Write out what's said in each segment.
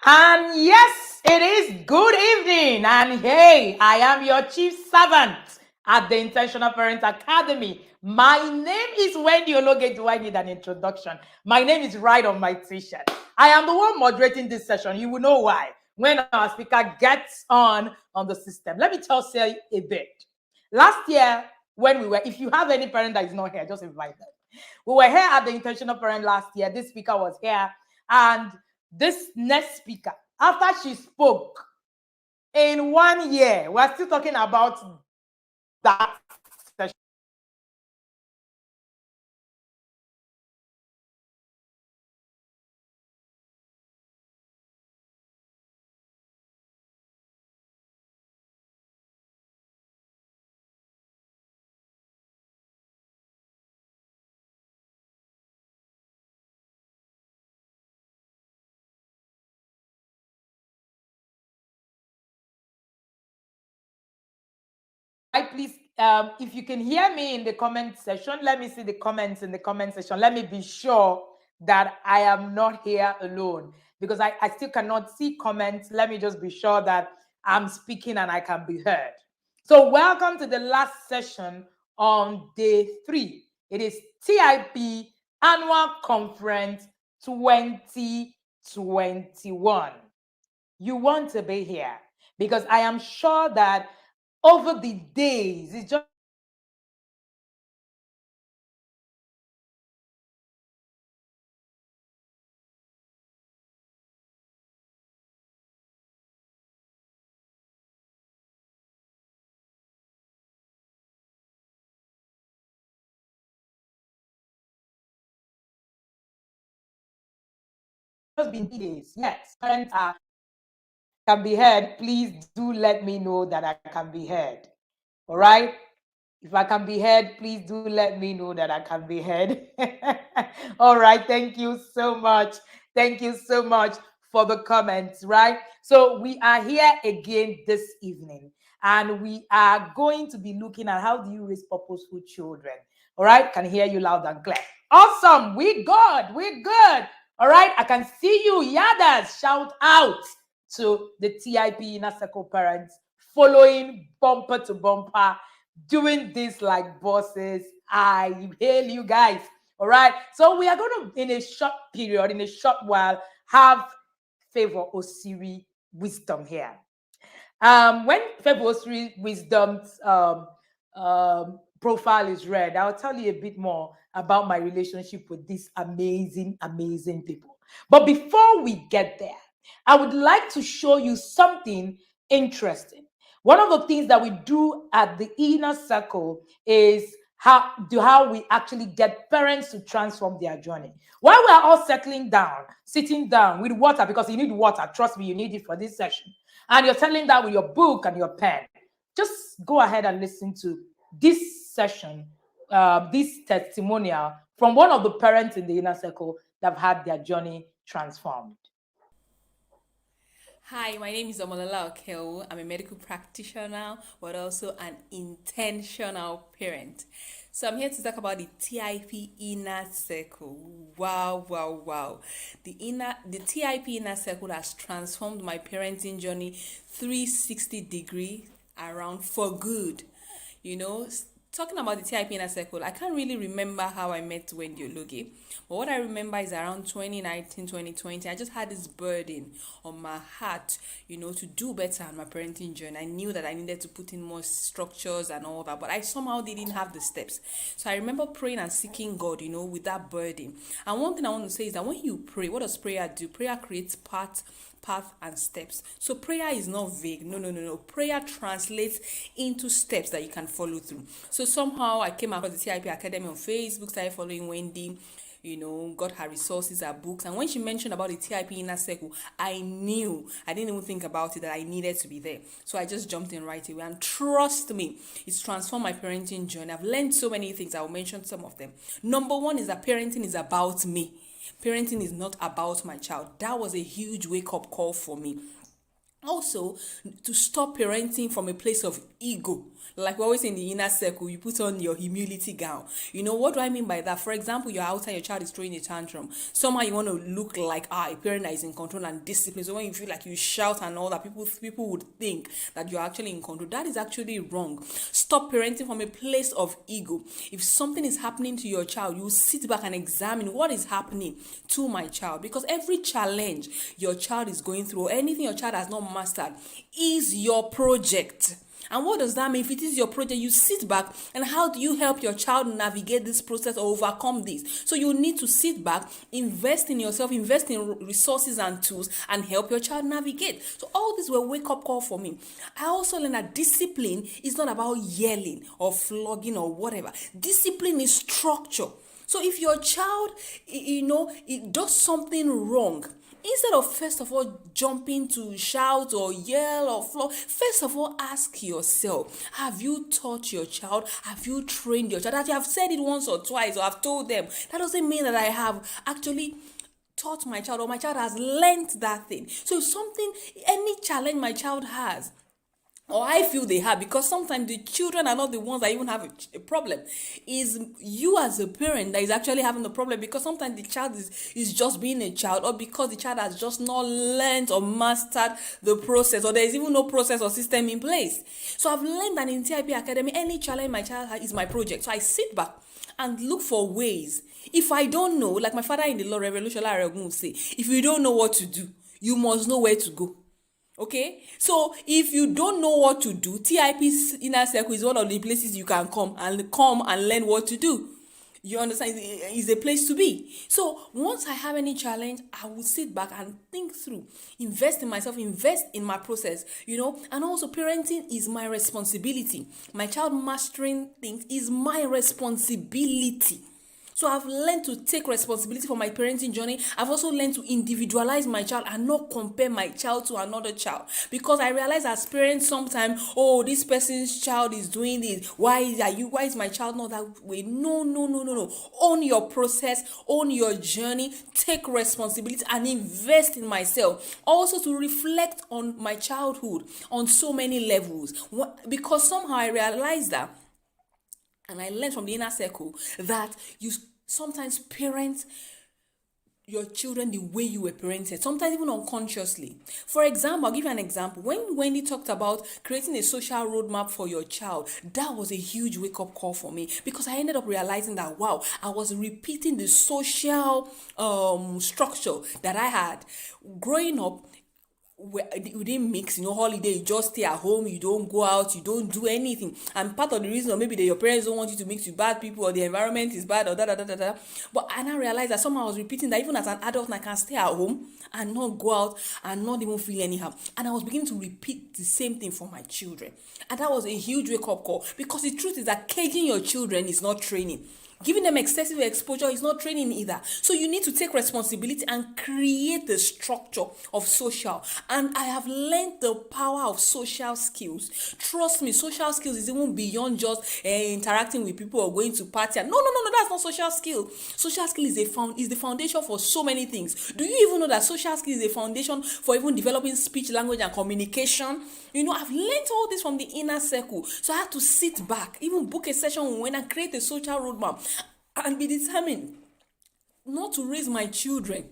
And yes, it is good evening. And hey, I am your chief servant at the Intentional Parent Academy. My name is Wendy Ologe. Do I need an introduction? My name is right on my t-shirt. I am the one moderating this session. You will know why when our speaker gets on the system. Let me tell you a bit. Last year, when we were, if you have any parent that is not here, just invite them. We were here at the Intentional Parent last year. This speaker was here. And this next speaker, after she spoke in 1 year, we're still talking about that session. Please, if you can hear me in the comment section, let me see the comments in the comment section. Let me be sure that I am not here alone, because I still cannot see comments. Let me just be sure that I'm speaking and I can be heard. So welcome to the last session on day 3. It is TIP Annual Conference 2021. You want to be here because I am sure that over the days, it's just been days. Yes, parents can be heard. Please do let me know that I can be heard. All right. If I can be heard, please do let me know that I can be heard. All right. Thank you so much. Thank you so much for the comments, right? So we are here again this evening, and we are going to be looking at how do you raise purposeful children. All right. Can hear you loud and clear. Awesome. We're good. We're good. All right. I can see you. Yadas, shout out to the TIP Inner Circle parents following bumper to bumper, doing this like bosses. I hail you guys. All right. So we are going to, in a short period, in a short while, have Favor Osiri wisdom here. When Favor Osiri wisdom's profile is read, I'll tell you a bit more about my relationship with these amazing, amazing people. But before we get there, I would like to show you something interesting. One of the things that we do at the Inner Circle is how we actually get parents to transform their journey. While we are all settling down, sitting down with water, because you need water, trust me, you need it for this session, and you're settling down with your book and your pen, just go ahead and listen to this session, this testimonial from one of the parents in the Inner Circle that have had their journey transformed. Hi, my name is Omolola Okeo. I'm a medical practitioner, but also an intentional parent. So I'm here to talk about the TIP Inner Circle. Wow, wow, wow. The TIP Inner Circle has transformed my parenting journey 360-degree around for good. You know, talking about the TIP Inner Circle, I can't really remember how I met Wendy Ologe. But what I remember is around 2019, 2020, I just had this burden on my heart, to do better on my parenting journey. I knew that I needed to put in more structures and all that, but I somehow didn't have the steps. So I remember praying and seeking God, with that burden. And one thing I want to say is that when you pray, what does prayer do? Prayer creates path and steps. So prayer is not vague. No. Prayer translates into steps that you can follow through. So somehow I came across the TIP Academy on Facebook, started following Wendy, got her resources, her books. And when she mentioned about the TIP Inner Circle, I knew, I didn't even think about it, that I needed to be there. So I just jumped in right away. And trust me, it's transformed my parenting journey. I've learned so many things. I will mention some of them. Number one is that parenting is about me. Parenting is not about my child. That was a huge wake-up call for me. Also, to stop parenting from a place of ego. Like we always say in the inner circle, you put on your humility gown. What do I mean by that? For example, you're outside, your child is throwing a tantrum. Somehow you want to look like a parent that is in control and discipline. So when you feel like you shout and all that, people would think that you're actually in control. That is actually wrong. Stop parenting from a place of ego. If something is happening to your child, you sit back and examine what is happening to my child. Because every challenge your child is going through, or anything your child has not mastered, is your project. And what does that mean? If it is your project, you sit back and how do you help your child navigate this process or overcome this? So you need to sit back, invest in yourself, invest in resources and tools, and help your child navigate. So all this will wake up call for me. I also learned that discipline is not about yelling or flogging or whatever. Discipline is structure. So if your child, it does something wrong, instead of first of all jumping to shout or yell or flog, first of all ask yourself, have you taught your child? Have you trained your child? That you have said it once or twice or have told them, that doesn't mean that I have actually taught my child or my child has learned that thing. So any challenge my child has, or I feel they have, because sometimes the children are not the ones that even have a problem. Is you as a parent that is actually having the problem, because sometimes the child is just being a child, or because the child has just not learned or mastered the process, or there is even no process or system in place. So I've learned that in TIP Academy, any challenge my child has is my project. So I sit back and look for ways. If I don't know, like my father in the Lord, Reverend Lushola would say, if you don't know what to do, you must know where to go. Okay, so if you don't know what to do, TIP's inner circle is one of the places you can come and learn what to do. You understand? It's a place to be. So once I have any challenge, I will sit back and think through, invest in myself, invest in my process, and also parenting is my responsibility. My child mastering things is my responsibility. So I've learned to take responsibility for my parenting journey. I've also learned to individualize my child and not compare my child to another child. Because I realize as parents sometimes, this person's child is doing this. Why is my child not that way? No. Own your process, own your journey, take responsibility and invest in myself. Also to reflect on my childhood on so many levels. Because somehow I realized that, and I learned from the inner circle, that you sometimes parent your children the way you were parented, sometimes even unconsciously. For example, I'll give you an example. When Wendy talked about creating a social roadmap for your child, that was a huge wake-up call for me, because I ended up realizing that, wow, I was repeating the social structure that I had growing up. We didn't mix, holiday, you just stay at home, you don't go out, you don't do anything. And part of the reason, or maybe that your parents don't want you to mix with bad people, or the environment is bad, or da. But I now realized that somehow I was repeating that even as an adult, I can stay at home and not go out and not even feel anyhow. And I was beginning to repeat the same thing for my children. And that was a huge wake-up call, because the truth is that caging your children is not training. Giving them excessive exposure is not training either. So you need to take responsibility and create the structure of social. And I have learned the power of social skills. Trust me, social skills is even beyond just interacting with people or going to party. No, that's not social skill. Social skill is the foundation for so many things. Do you even know that social skill is a foundation for even developing speech, language, and communication? I've learned all this from the inner circle. So I had to sit back, even book a session when I create a social roadmap, and be determined not to raise my children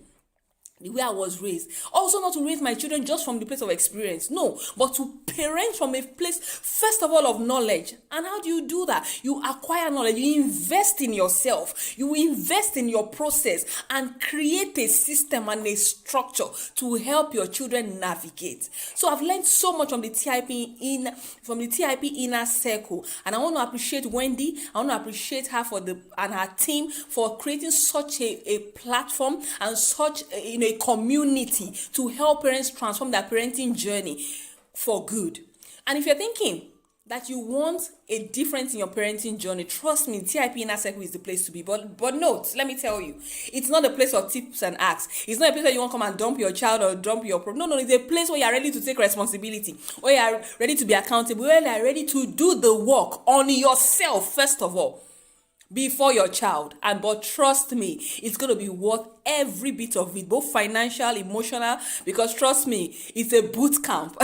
the way I was raised. Also not to raise my children just from the place of experience. No, but to parent from a place, first of all, of knowledge. And how do you do that? You acquire knowledge. You invest in yourself. You invest in your process and create a system and a structure to help your children navigate. So I've learned so much from the TIP inner circle. And I want to appreciate Wendy. I want to appreciate her and her team for creating such a platform and such a community to help parents transform their parenting journey for good. And if you're thinking that you want a difference in your parenting journey, trust me, TIP Inner Circle is the place to be. But note, let me tell you, it's not a place of tips and acts. It's not a place where you want to come and dump your child or dump your problem. No, it's a place where you're ready to take responsibility, where you're ready to be accountable, where you're ready to do the work on yourself, first of all, before your child. But trust me, it's going to be worth every bit of it, both financial, emotional, because trust me, it's a boot camp.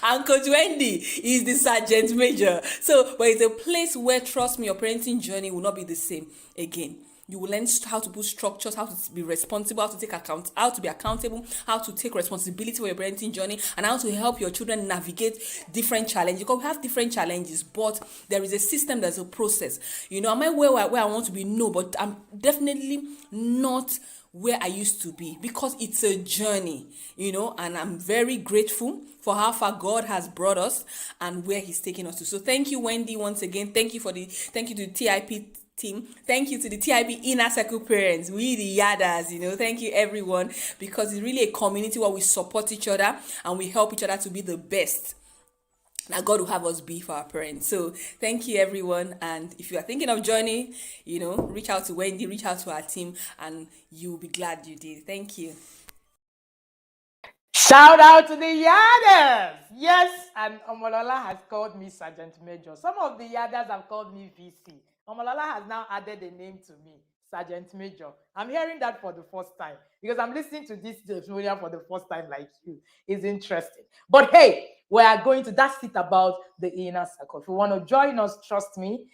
And Coach Wendy is the Sergeant Major. So, but it's a place where, trust me, your parenting journey will not be the same again. You will learn how to put structures, how to be responsible, how to take account, how to be accountable, how to take responsibility for your parenting journey, and how to help your children navigate different challenges. Because we have different challenges, but there is a system, there's a process. You know, am I where I want to be? No, but I'm definitely not where I used to be, because it's a journey, you know, and I'm very grateful for how far God has brought us and where He's taking us to. So thank you, Wendy, once again. Thank you to the TIP team. Thank you to the TIP Inner Circle parents, we the Yadas, you know. Thank you, everyone, because it's really a community where we support each other and we help each other to be the best that God will have us be for our parents. So thank you, everyone. And if you are thinking of joining, you know, reach out to Wendy, reach out to our team, and you'll be glad you did. Thank you. Shout out to the Yadas. Yes, and Omolola has called me Sergeant Major. Some of the Yadas have called me VC. Omolola has now added a name to me, Sergeant Major. I'm hearing that for the first time because I'm listening to this testimonial for the first time like you. It's interesting. But hey, we are going to, that's it about the inner circle. If you want to join us, trust me,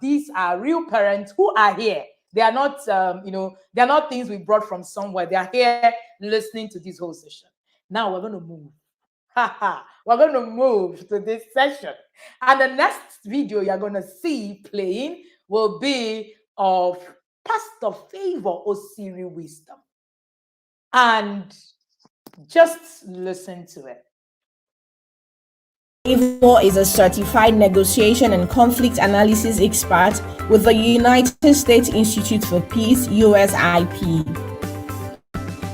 these are real parents who are here. They are not, they're not things we brought from somewhere. They are here listening to this whole session. Now we're going to move. We're going to move to this session. And the next video you're going to see playing will be of Pastor Favor Osiri Wisdom. And just listen to it. Favor is a certified negotiation and conflict analysis expert with the United States Institute for Peace, USIP.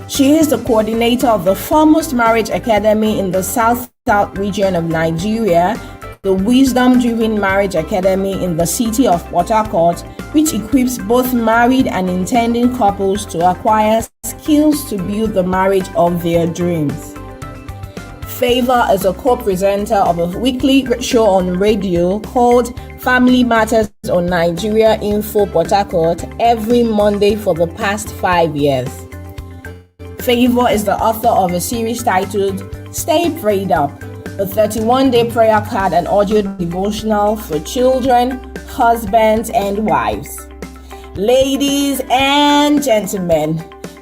She is the coordinator of the foremost marriage academy in the South-South region of Nigeria, the Wisdom-Driven Marriage Academy in the city of Port Harcourt, which equips both married and intending couples to acquire skills to build the marriage of their dreams. Favor is a co-presenter of a weekly show on radio called Family Matters on Nigeria Info Port Harcourt every Monday for the past 5 years. Favor is the author of a series titled Stay Prayed Up, a 31-day prayer card and audio devotional for children, husbands, and wives. Ladies and gentlemen,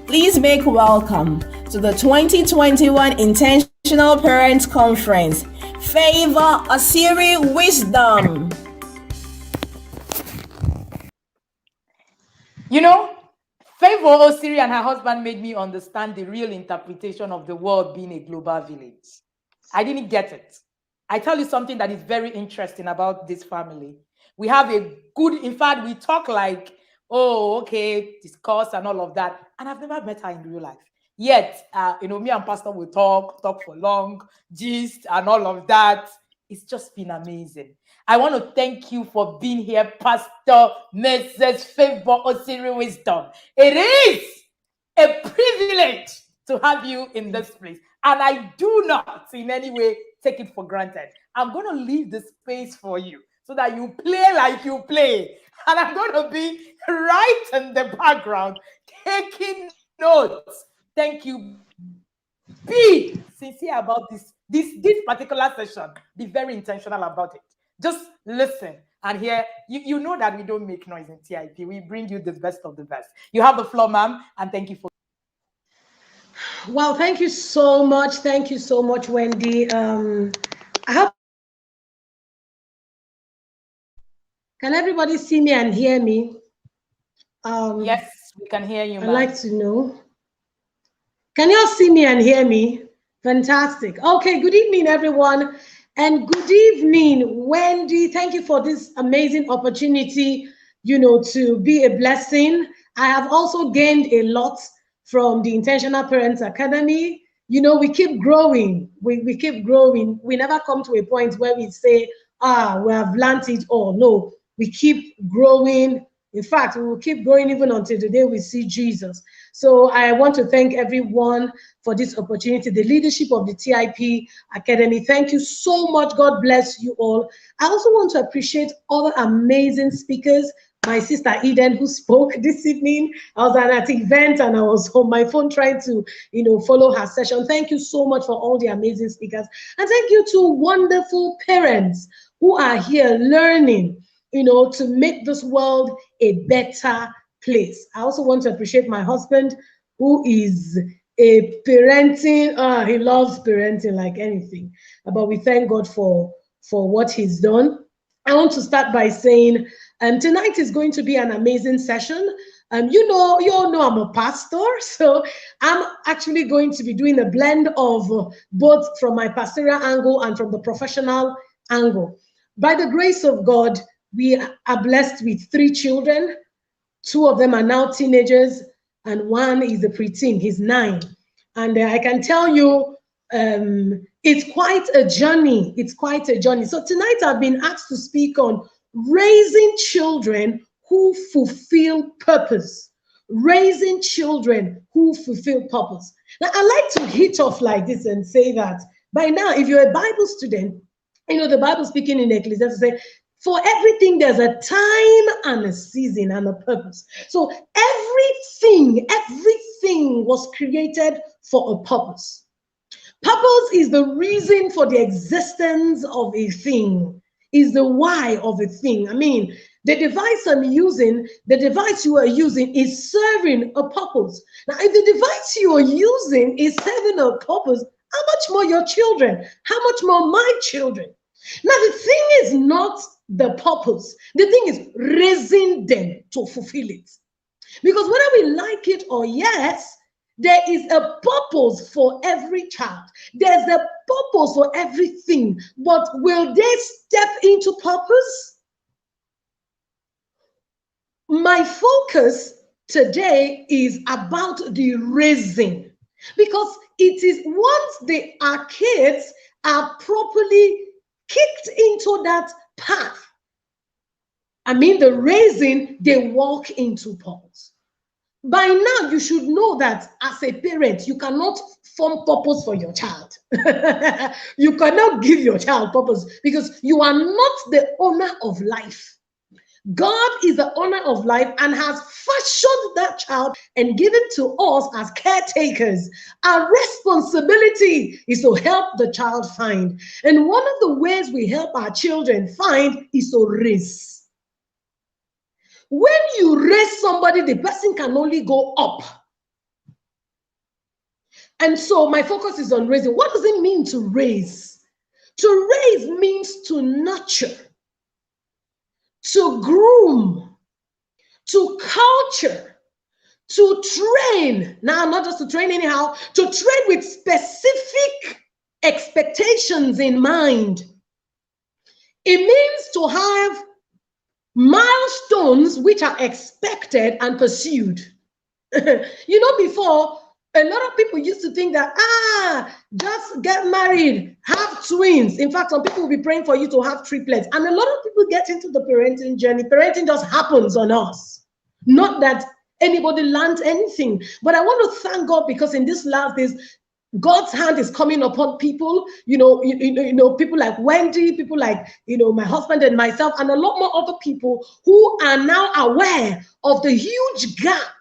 please make welcome to the 2021 Intentional Parents Conference, Favor Osiri Wisdom. You know, Favor Osiri and her husband made me understand the real interpretation of the world being a global village. I didn't get it. I tell you something that is very interesting about this family. We have a good, in fact, we talk like, oh, okay, discuss and all of that. And I've never met her in real life. Yet, me and Pastor will talk for long, gist and all of that. It's just been amazing. I want to thank you for being here, Pastor Mrs. Favor Osiri Wisdom. It is a privilege to have you in this place. And I do not in any way take it for granted. I'm going to leave the space for you so that you play like you play. And I'm going to be right in the background taking notes. Thank you. Be sincere about this particular session. Be very intentional about it. Just listen and hear. You know that we don't make noise in TIP. We bring you the best of the best. You have the floor, ma'am, and thank you for. Well, thank you so much. Thank you so much, Wendy. I hope. Can everybody see me and hear me? Yes, we can hear you, ma'am. I'd like to know. Can you all see me and hear me? Fantastic. Okay, good evening, everyone. And good evening, Wendy. Thank you for this amazing opportunity, to be a blessing. I have also gained a lot from the Intentional Parents Academy. We keep growing. We keep growing. We never come to a point where we say, we have learned it all. No, we keep growing. In fact, we will keep growing even until the day we see Jesus. So I want to thank everyone for this opportunity, the leadership of the TIP Academy. Thank you so much. God bless you all. I also want to appreciate all the amazing speakers my sister Eden, who spoke this evening. I was at an event and I was on my phone trying to, follow her session. Thank you so much for all the amazing speakers. And thank you to wonderful parents who are here learning, to make this world a better place. I also want to appreciate my husband, who is a parenting, he loves parenting like anything. But we thank God for what he's done. I want to start by saying tonight is going to be an amazing session. You all know I'm a pastor, so I'm actually going to be doing a blend of both from my pastoral angle and from the professional angle. By the grace of God, we are blessed with 3 children. 2 of them are now teenagers, and 1 is a preteen. He's 9. And I can tell you, it's quite a journey. It's quite a journey. So tonight I've been asked to speak on raising children who fulfill purpose. Raising children who fulfill purpose. Now, I like to hit off like this and say that by now, if you're a Bible student, the Bible speaking in Ecclesiastes says, for everything, there's a time and a season and a purpose. So everything was created for a purpose. Purpose is the reason for the existence of a thing, is the why of a thing. I mean, the device you are using is serving a purpose. Now, if the device you are using is serving a purpose, how much more your children? How much more my children? Now, the thing is not the purpose. The thing is raising them to fulfill it. Because whether we like it or yes, there is a purpose for every child. There's a purpose for everything. But will they step into purpose? My focus today is about the raising. Because it is once our kids are properly kicked into that path, the raising, they walk into purpose. By now, you should know that as a parent, you cannot form purpose for your child. You cannot give your child purpose because you are not the owner of life. God is the owner of life and has fashioned that child and given to us as caretakers. Our responsibility is to help the child find. And one of the ways we help our children find is to raise. When you raise somebody, the person can only go up. And so my focus is on raising. What does it mean to raise? To raise means to nurture, to groom, to culture, to train. Now, not just to train anyhow, to train with specific expectations in mind. It means to have milestones which are expected and pursued. Before, a lot of people used to think that, just get married, have twins. In fact, some people will be praying for you to have triplets. And a lot of people get into the parenting journey. Parenting just happens on us. Not that anybody learned anything. But I want to thank God because in this last days, God's hand is coming upon people, people like Wendy, people like, my husband and myself, and a lot more other people who are now aware of the huge gap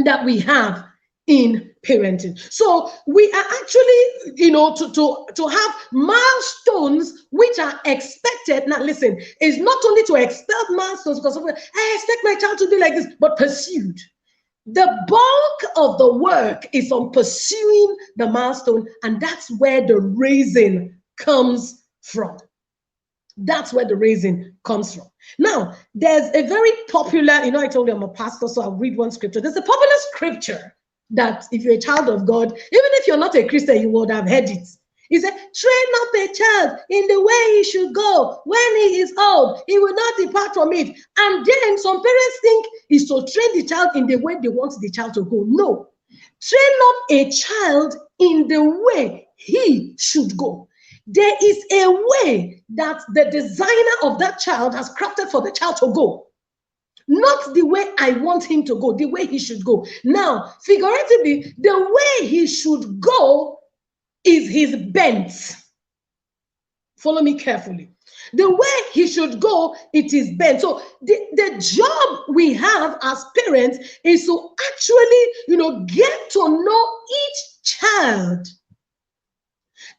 that we have in parenting. So we are actually, to have milestones which are expected. Now, listen, it's not only to expect milestones because I expect my child to be like this, but pursued. The bulk of the work is on pursuing the milestone, and that's where the raising comes from. That's where the raising comes from. Now, there's a very popular, I told you I'm a pastor, so I'll read one scripture. There's a popular scripture that if you're a child of God, even if you're not a Christian, you would have heard it. He said, train up a child in the way he should go. When he is old, he will not depart from it. And then some parents think is to train the child in the way they want the child to go. No. Train up a child in the way he should go. There is a way that the designer of that child has crafted for the child to go. Not the way I want him to go, the way he should go. Now, figuratively, the way he should go is his bent. Follow me carefully. The way he should go, it is bent. So the job we have as parents is to actually, get to know each child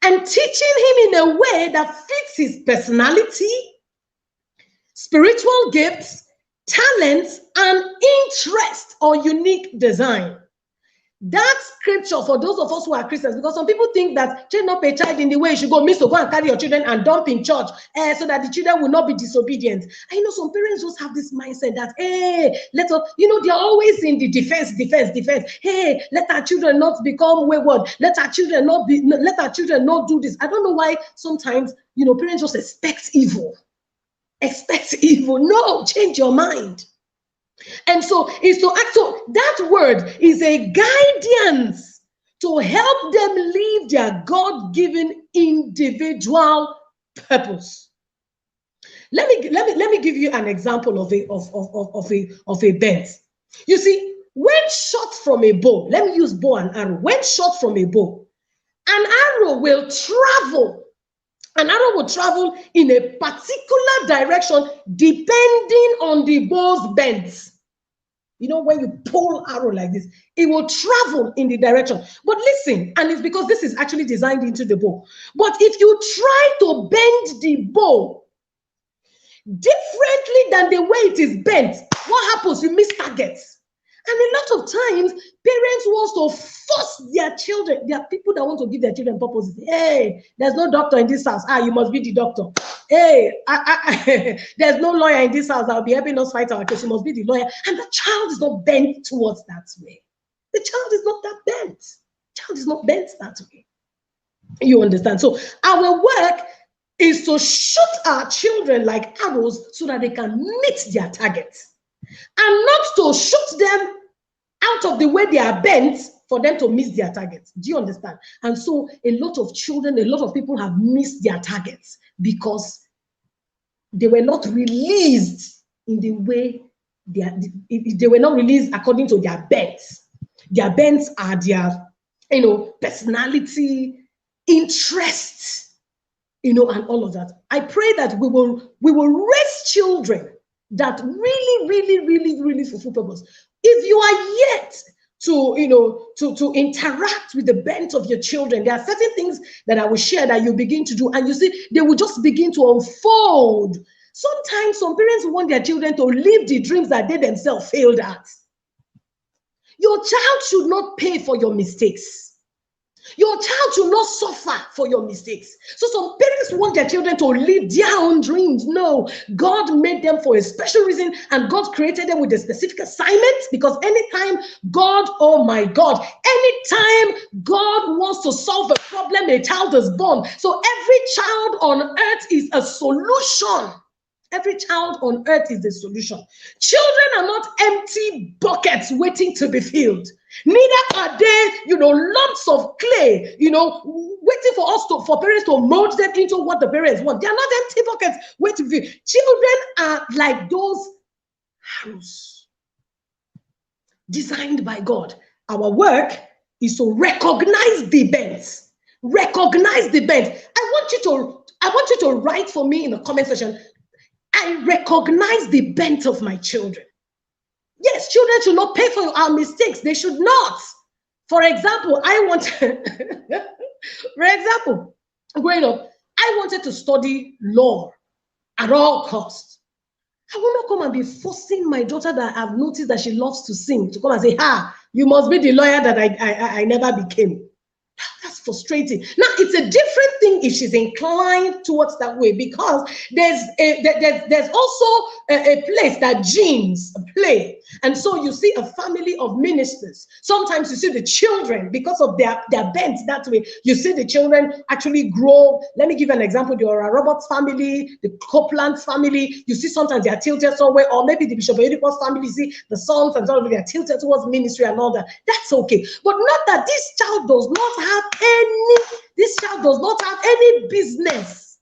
and teaching him in a way that fits his personality, spiritual gifts, talents, and interest or unique design. That scripture for those of us who are Christians, because some people think that train up a child in the way you should go, means to go and carry your children and dump in church so that the children will not be disobedient. I know some parents just have this mindset that, hey, let us, they're always in the defense. Hey, let our children not become wayward. Let our children not do this. I don't know why sometimes, parents just expect evil. No, change your mind. And so it's to act. So that word is a guidance to help them live their God-given individual purpose. Let me give you an example of a bent. You see, when shot from a bow, let me use bow and arrow. When shot from a bow, an arrow will travel. An arrow will travel in a particular direction depending on the bow's bent. When you pull arrow like this, it will travel in the direction. But listen, and it's because this is actually designed into the bow. But if you try to bend the bow differently than the way it is bent, what happens? You miss targets. And a lot of times, parents want to force their children. There are people that want to give their children purposes. Hey, there's no doctor in this house. You must be the doctor. Hey, there's no lawyer in this house that will be helping us fight our case. You must be the lawyer. And the child is not bent towards that way. The child is not that bent. The child is not bent that way. You understand? So our work is to shoot our children like arrows so that they can meet their targets. And not to shoot them out of the way they are bent for them to miss their targets. Do you understand? And so a lot of children, a lot of people have missed their targets because they were not released in the way they were not released according to their bents. Their bents are their, personality, interests, and all of that. I pray that we will raise children that really fulfill purpose. If you are yet to interact with the bent of your children, there are certain things that I will share that you begin to do, and you see they will just begin to unfold. Sometimes some parents want their children to live the dreams that they themselves failed at. Your child should not pay for your mistakes. Your child should not suffer for your mistakes. So some parents want their children to live their own dreams. No, God made them for a special reason, and God created them with a specific assignment, because anytime God wants to solve a problem, a child is born. So every child on earth is a solution. Every child on earth is the solution. Children are not empty buckets waiting to be filled. Neither are they, lumps of clay, waiting for parents to mold them into what the parents want. They are not empty buckets waiting to be filled. Children are like those arrows designed by God. Our work is to recognize the bends. Recognize the bends. I want you to write for me in the comment section. I recognize the bent of my children. Yes, children should not pay for our mistakes. They should not. For example, growing up, I wanted to study law at all costs. I will not come and be forcing my daughter that I've noticed that she loves to sing to come and say, you must be the lawyer that I never became. That's frustrating. Now, it's a different thing if she's inclined towards that way, because there's also a place that genes play. And so you see a family of ministers. Sometimes you see the children, because of their bent that way, you see the children actually grow. Let me give you an example. The Ora Roberts family, the Copeland family, you see sometimes they are tilted somewhere, or maybe the Bishop Oyedepo's family, you see the sons and all of them are tilted towards ministry and all that. That's okay. But not that this child does not have any business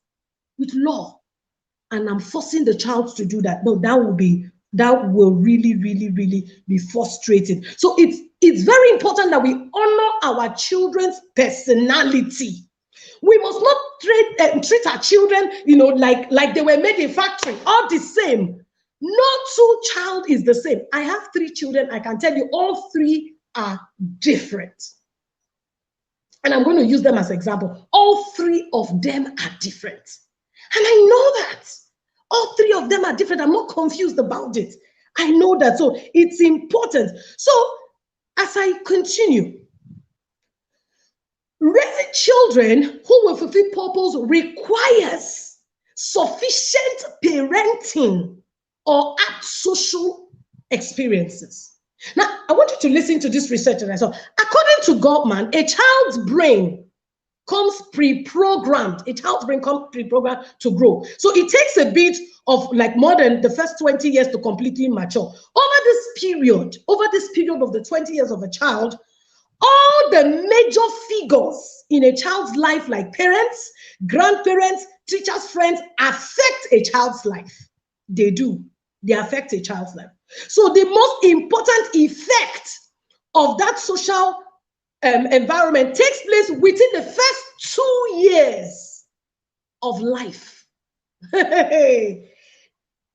with law, and I'm forcing the child to do that. No, that will really be frustrating. So it's very important that we honor our children's personality. We must not treat our children, like they were made in factory, all the same. No two child is the same. I have 3 children. I can tell you all 3 are different. And I'm going to use them as example. All 3 of them are different. And I know that. All 3 of them are different. I'm not confused about it. I know that. So it's important. So as I continue, raising children who will fulfill purpose requires sufficient parenting or social experiences. Now, I want you to listen to this research. So, according to Goldman, a child's brain comes pre-programmed. A child's brain comes pre-programmed to grow. So it takes a bit of like more than the first 20 years to completely mature. Over this period of the 20 years of a child, all the major figures in a child's life, like parents, grandparents, teachers, friends, affect a child's life. They do. They affect a child's life. So the most important effect of that social environment takes place within the first 2 years of life.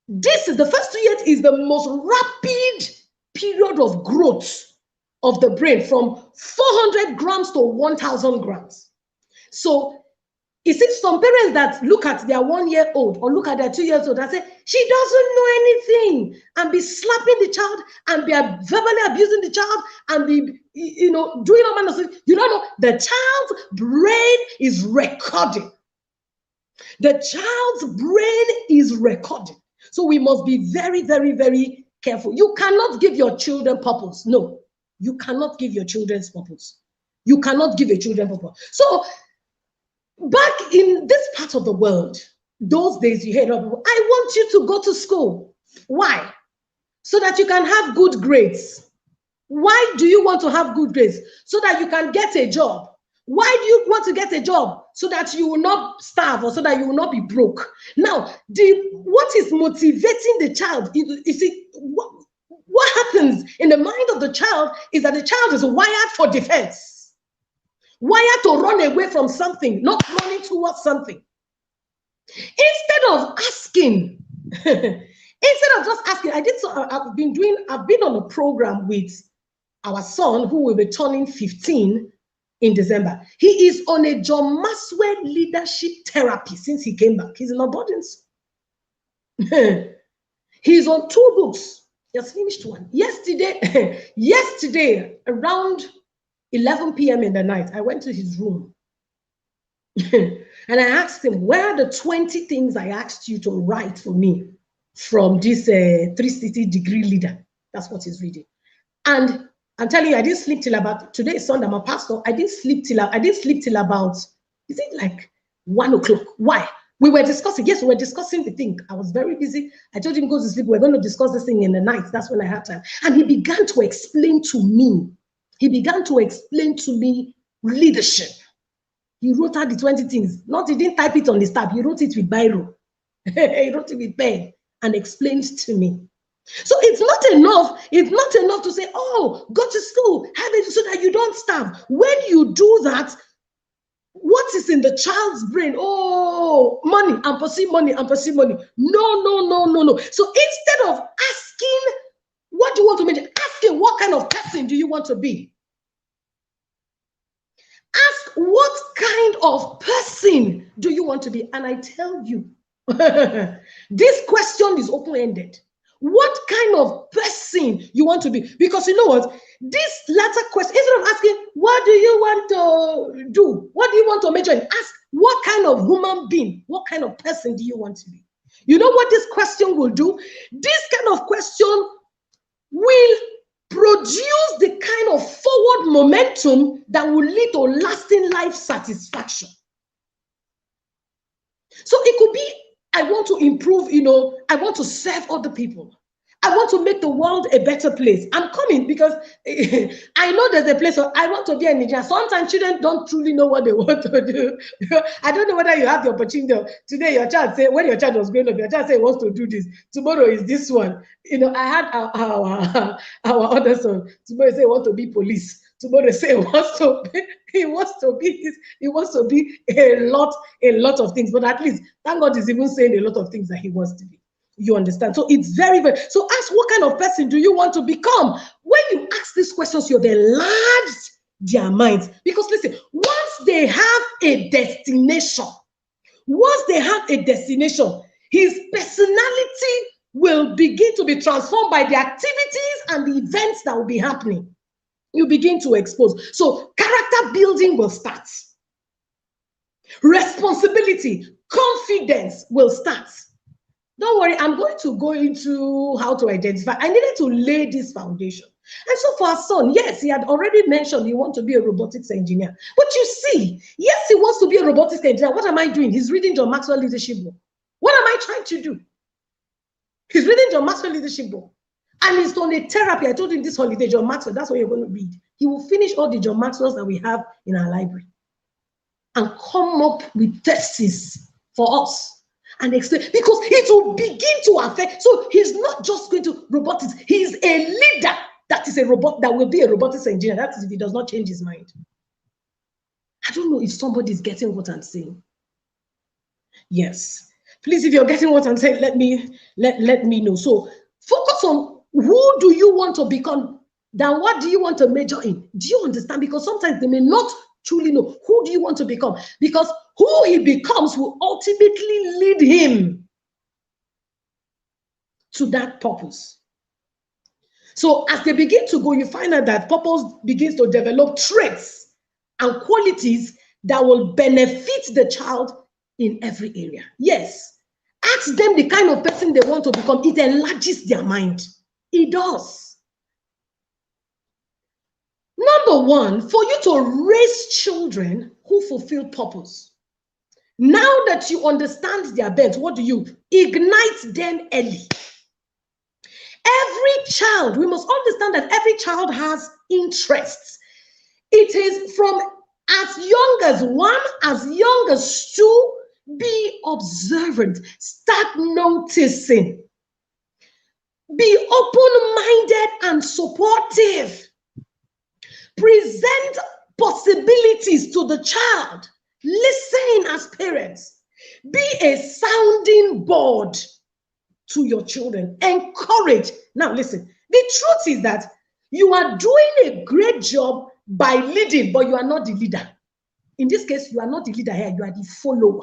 This is the first 2 years is the most rapid period of growth of the brain, from 400 grams to 1,000 grams. So you see some parents that look at their 1-year-old or look at their 2-year-old and say, she doesn't know anything, and be slapping the child and be verbally abusing the child and be, doing all kinds of things. You don't know, the child's brain is recording. The child's brain is recording. So we must be very, very, very careful. You cannot give your children purpose. No, you cannot give your children purpose. You cannot give your children purpose. So back in this part of the world, those days you heard of, I want you to go to school. Why? So that you can have good grades. Why do you want to have good grades? So that you can get a job. Why do you want to get a job? So that you will not starve or so that you will not be broke. Now, what is motivating the child? You see, what happens in the mind of the child is that the child is wired for defense. Wired to run away from something, not running towards something. Instead of asking, instead of just asking, I've been on a program with our son who will be turning 15 in December. He is on a John Maxwell leadership therapy since he came back. He's in abundance. He's on 2 books. He has finished 1. Yesterday, around 11 p.m. in the night, I went to his room and I asked him, where are the 20 things I asked you to write for me from this 360 degree leader? That's what he's reading. And I'm telling you, I didn't sleep till about, today is Sunday, I'm a pastor. I didn't sleep till about, is it like 1 o'clock? Why? We were discussing the thing. I was very busy. I told him, go to sleep. We're going to discuss this thing in the night. That's when I had time. And he began to explain to me. Leadership. He wrote out the 20 things. He didn't type it on the tab. He wrote it with biro. He wrote it with pen and explained to me. So it's not enough. It's not enough to say, oh, go to school, have it so that you don't starve. When you do that, what is in the child's brain? Oh, money, and pursue money, and pursue money. No. So instead of asking, what do you want to make? Asking, what kind of person do you want to be? Ask, what kind of person do you want to be? And I tell you, this question is open-ended. What kind of person you want to be? Because you know what? This latter question, instead of asking, what do you want to do? What do you want to major in? Ask, what kind of human being, what kind of person do you want to be? You know what this question will do? This kind of question will produce the kind of forward momentum that will lead to lasting life satisfaction. So it could be, I want to improve, I want to serve other people. I want to make the world a better place. I'm coming because I know there's a place where I want to be an engineer. Sometimes children don't truly know what they want to do. I don't know whether you have the opportunity. Today, your child say, when your child was growing up, your child say he wants to do this. Tomorrow is this one. I had our other son. Tomorrow he say he wants to be police. Tomorrow say he wants to be a lot of things. But at least thank God he's even saying a lot of things that he wants to be. You understand? So it's very, very, so ask, what kind of person do you want to become? When you ask these questions, you've enlarged their minds. Because listen, once they have a destination, his personality will begin to be transformed by the activities and the events that will be happening. You begin to expose. So character building will start. Responsibility, confidence will start. Don't worry, I'm going to go into how to identify. I needed to lay this foundation. And so for our son, yes, he had already mentioned he wants to be a robotics engineer. But you see, yes, he wants to be a robotics engineer. What am I doing? He's reading John Maxwell Leadership Book. What am I trying to do? He's reading John Maxwell Leadership Book. And he's on a therapy. I told him this holiday, John Maxwell, that's what you're going to read. He will finish all the John Maxwells that we have in our library and come up with theses for us. And explain, because it will begin to affect. So he's not just going to robotics, he's a leader that is a robot, that will be a robotics engineer. That is if he does not change his mind. I don't know if somebody is getting what I'm saying. Yes. Please, if you're getting what I'm saying, let me know. So focus on who do you want to become, then what do you want to major in? Do you understand? Because sometimes they may not truly know who do you want to become, because who he becomes will ultimately lead him to that purpose. So as they begin to go, you find out that purpose begins to develop traits and qualities that will benefit the child in every area. Yes, ask them the kind of person they want to become. It enlarges their mind. It does. Number one, for you to raise children who fulfill purpose. Now that you understand their bent, what do you ignite them early? Every child, we must understand that every child has interests. It is from as young as 1, as young as 2, be observant, start noticing, be open-minded and supportive. Present possibilities to the child. Listen as parents. Be a sounding board to your children. Encourage. Now listen, the truth is that you are doing a great job by leading, but you are not the leader. In this case, you are not the leader here, you are the follower.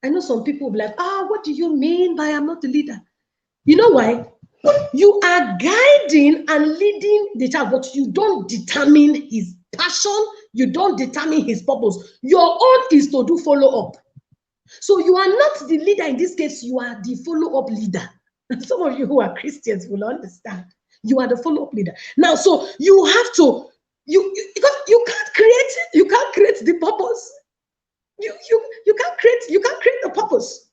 I know some people will be like, what do you mean by I'm not the leader? You know why? You are guiding and leading the child, but you don't determine his passion, you don't determine his purpose. Your own is to do follow-up. So you are not the leader in this case, you are the follow-up leader. Some of you who are Christians will understand. You are the follow-up leader. Now, so you have to, because you can't create the purpose. You can't create the purpose.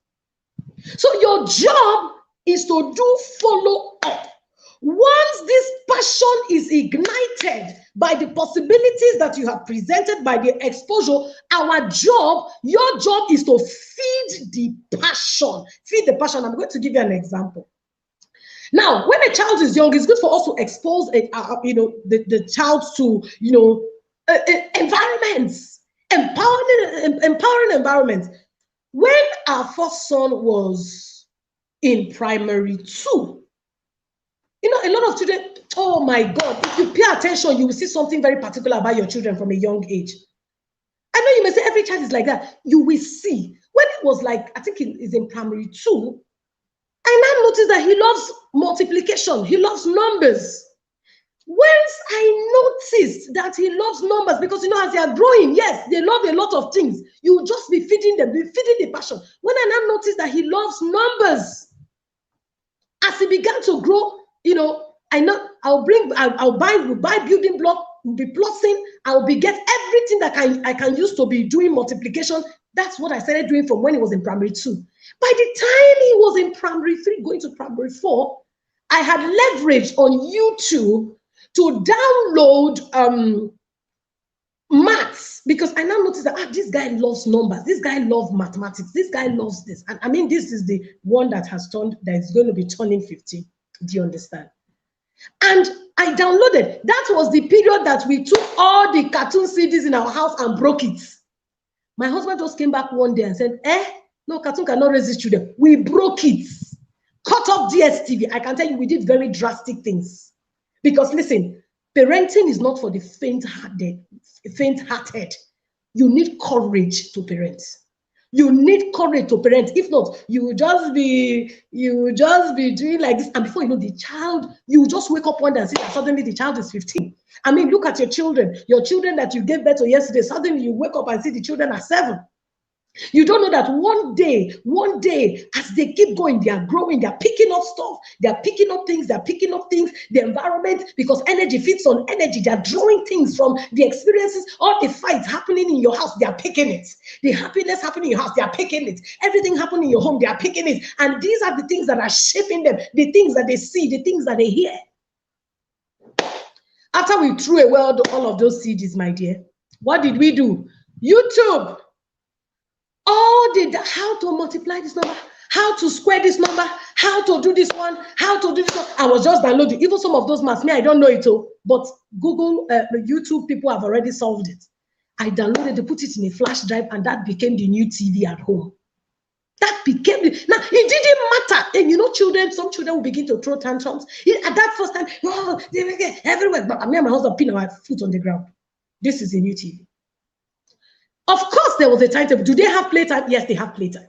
So your job is to do follow-up. Once this passion is ignited by the possibilities that you have presented, by the exposure, your job is to feed the passion. Feed the passion. I'm going to give you an example. Now, when a child is young, it's good for us to expose the child to environments, empowering environments. When our first son was in primary 2, a lot of children, oh my God, if you pay attention, you will see something very particular about your children from a young age. I know you may say every child is like that. You will see. When it was like, I think he's in primary 2, I now noticed that he loves multiplication. He loves numbers. Once I noticed that he loves numbers, because as they are growing, yes, they love a lot of things. You just be feeding them, be feeding the passion. When I now noticed that he loves numbers, as he began to grow, I'll buy building block, we'll be plotting, I'll be get everything that I can use to be doing multiplication. That's what I started doing from when he was in primary 2. By the time he was in primary 3, going to primary 4, I had leveraged on YouTube to download maths, because I now noticed that this guy loves numbers, this guy loves mathematics, this guy loves this. And this is the one that is going to be turning 15. Do you understand? And I downloaded. That was the period that we took all the cartoon CDs in our house and broke it. My husband just came back one day and said, no, cartoon cannot raise his children. We broke it. Cut off DSTV. I can tell you we did very drastic things. Because listen, parenting is not for the faint-hearted. You need courage to parent. You need courage to parent. If not, you will just be doing like this. And before you know, the child, you just wake up one day and see that suddenly the child is 15. I mean, look at your children that you gave birth to yesterday. Suddenly you wake up and see the children are 7. You don't know that one day, as they keep going, they are growing, they are picking up stuff, they are picking up things, the environment, because energy feeds on energy. They are drawing things from the experiences, all the fights happening in your house, they are picking it. The happiness happening in your house, they are picking it. Everything happening in your home, they are picking it. And these are the things that are shaping them, the things that they see, the things that they hear. After we threw away all of those CDs, my dear, what did we do? YouTube. How to multiply this number, how to square this number, how to do this one, how to do this one. I was just downloading. Even some of those maths, I don't know it all, but Google, YouTube people have already solved it. I downloaded it, put it in a flash drive, and that became the new TV at home. That became now. It didn't matter, and you know, some children will begin to throw tantrums. At that first time, oh, they will get everywhere. But me and my husband pin our foot on the ground. This is a new TV. Of course, there was a timetable. Do they have playtime? Yes, they have playtime.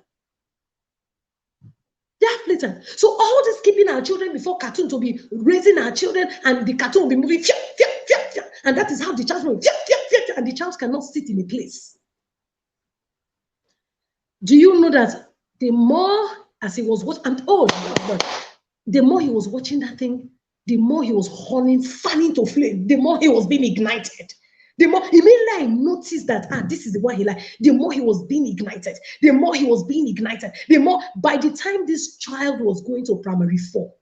They have playtime. So all this keeping our children before cartoon to be raising our children, and the cartoon will be moving, and that is how the child moves, and the child cannot sit in a place. Do you know that the more as he was watching, the more he was watching that thing, the more he was fanning to flame, the more he was being ignited. The more immediately I noticed that this is the one he liked, the more he was being ignited, the more by the time this child was going to primary 4,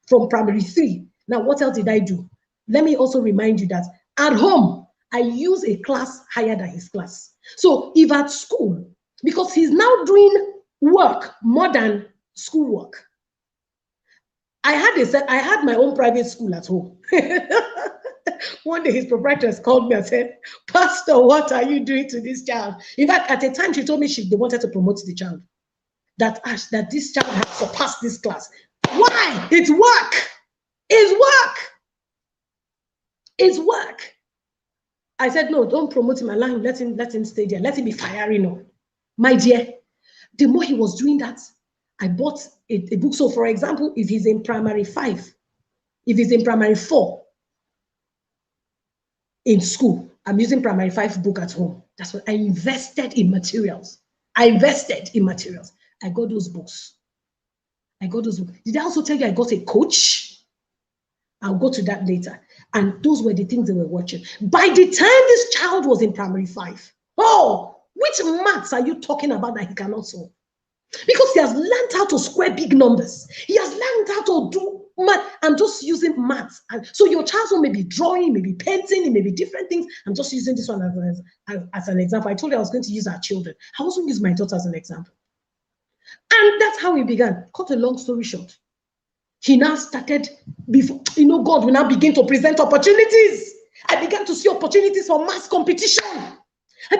from primary 3. Now, what else did I do? Let me also remind you that at home, I use a class higher than his class. So if at school, because he's now doing work more than schoolwork, I had my own private school at home. One day his proprietors called me and said, "Pastor, what are you doing to this child?" In fact, at the time she told me they wanted to promote the child. That this child had surpassed this class. Why? It's work. It's work. It's work. I said, no, don't promote him. Allow him. Let him stay there. Let him be firing on. My dear, the more he was doing that, I bought a book. So, for example, if he's in primary 5, if he's in primary 4, in school, I'm using primary 5 book at home. That's what I invested in materials. I got those books. Did I also tell you I got a coach? I'll go to that later. And those were the things they were watching. By the time this child was in primary 5, which maths are you talking about that he cannot solve? Because he has learned how to square big numbers. He has learned how to do math. I'm just using maths. And so your child may be drawing, may be painting, it may be different things. I'm just using this one as an example. I told you I was going to use our children. I also use my daughter as an example. And that's how we began. Cut a long story short. He now started, God will now begin to present opportunities. I began to see opportunities for mass competition. I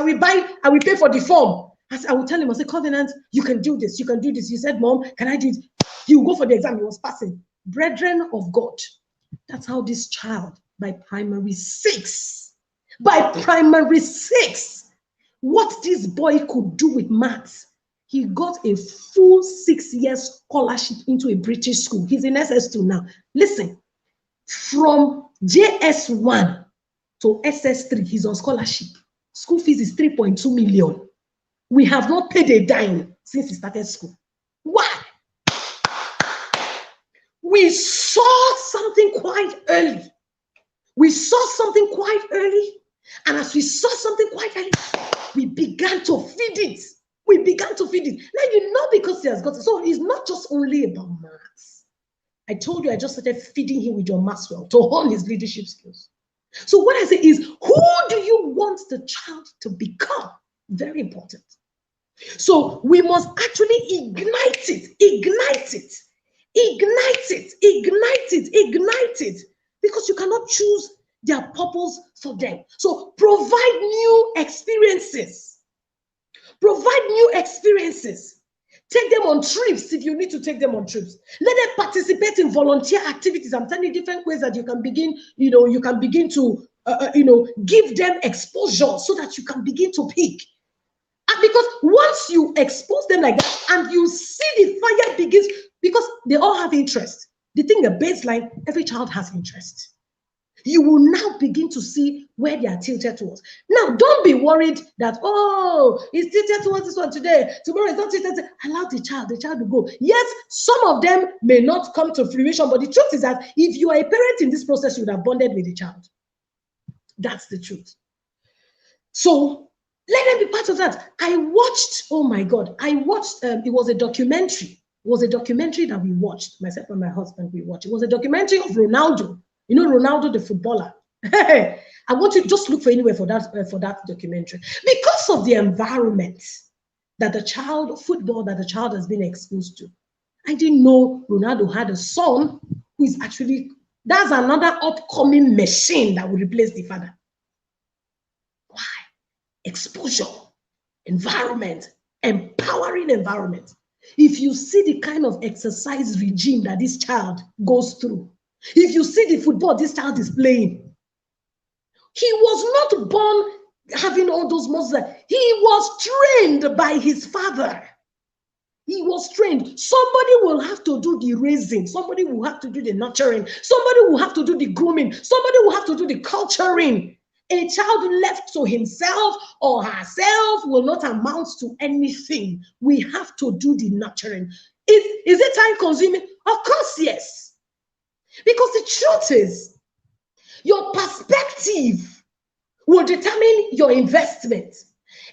will pay for the form. I will tell him, I say, Covenant, you can do this. You said, Mom, can I do it? He will go for the exam. He was passing. Brethren of God, that's how this child, by primary 6, what this boy could do with maths, he got a full 6-year scholarship into a British school. He's in SS2 now. Listen, from JS1 to SS3, he's on scholarship. School fees is 3.2 million. We have not paid a dime since he started school. Why? We saw something quite early. And as we saw something quite early, we began to feed it. Now, because he has got it. So it's not just only about maths. I told you I just started feeding him with John Maxwell to hone his leadership skills. So what I say is, who do you want the child to become? Very important. So we must actually ignite it. Ignite it, because you cannot choose their purpose for them. So provide new experiences. Take them on trips if you need to take them on trips. Let them participate in volunteer activities. I'm telling you different ways that you can begin, you can begin to, give them exposure so that you can begin to pick. And because once you expose them like that and you see the fire begins, because they all have interest. The thing, the baseline, every child has interest. You will now begin to see where they are tilted towards. Now, don't be worried that, oh, it's tilted towards this one today, tomorrow it's not tilted. Allow the child to go. Yes, some of them may not come to fruition, but the truth is that if you are a parent in this process, you would have bonded with the child. That's the truth. So let them be part of that. I watched, oh my God, it was a documentary. It was a documentary that we watched, myself and my husband, we watched. It was a documentary of Ronaldo. You know Ronaldo, the footballer. I want you to just look for anywhere for that documentary. Because of the environment that the child has been exposed to. I didn't know Ronaldo had a son who is actually, that's another upcoming machine that will replace the father. Why? Exposure, environment, empowering environment. If you see the kind of exercise regime that this child goes through, if you see the football this child is playing, he was not born having all those muscles. He was trained by his father. He was trained. Somebody will have to do the raising. Somebody will have to do the nurturing. Somebody will have to do the grooming. Somebody will have to do the culturing. A child left to himself or herself will not amount to anything. We have to do the nurturing. Is it time consuming? Of course, yes. Because the truth is, your perspective will determine your investment.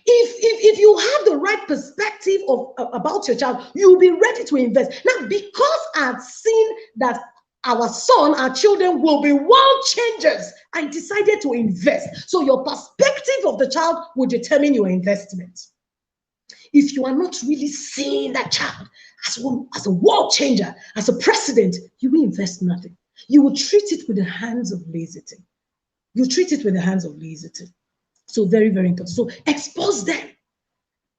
If you have the right perspective about your child, you'll be ready to invest. Now, because I've seen that our children will be world changers, I decided to invest. So your perspective of the child will determine your investment. If you are not really seeing that child as a world changer, as a president, you will invest nothing. You will treat it with the hands of lazy. So very, very important. So expose them.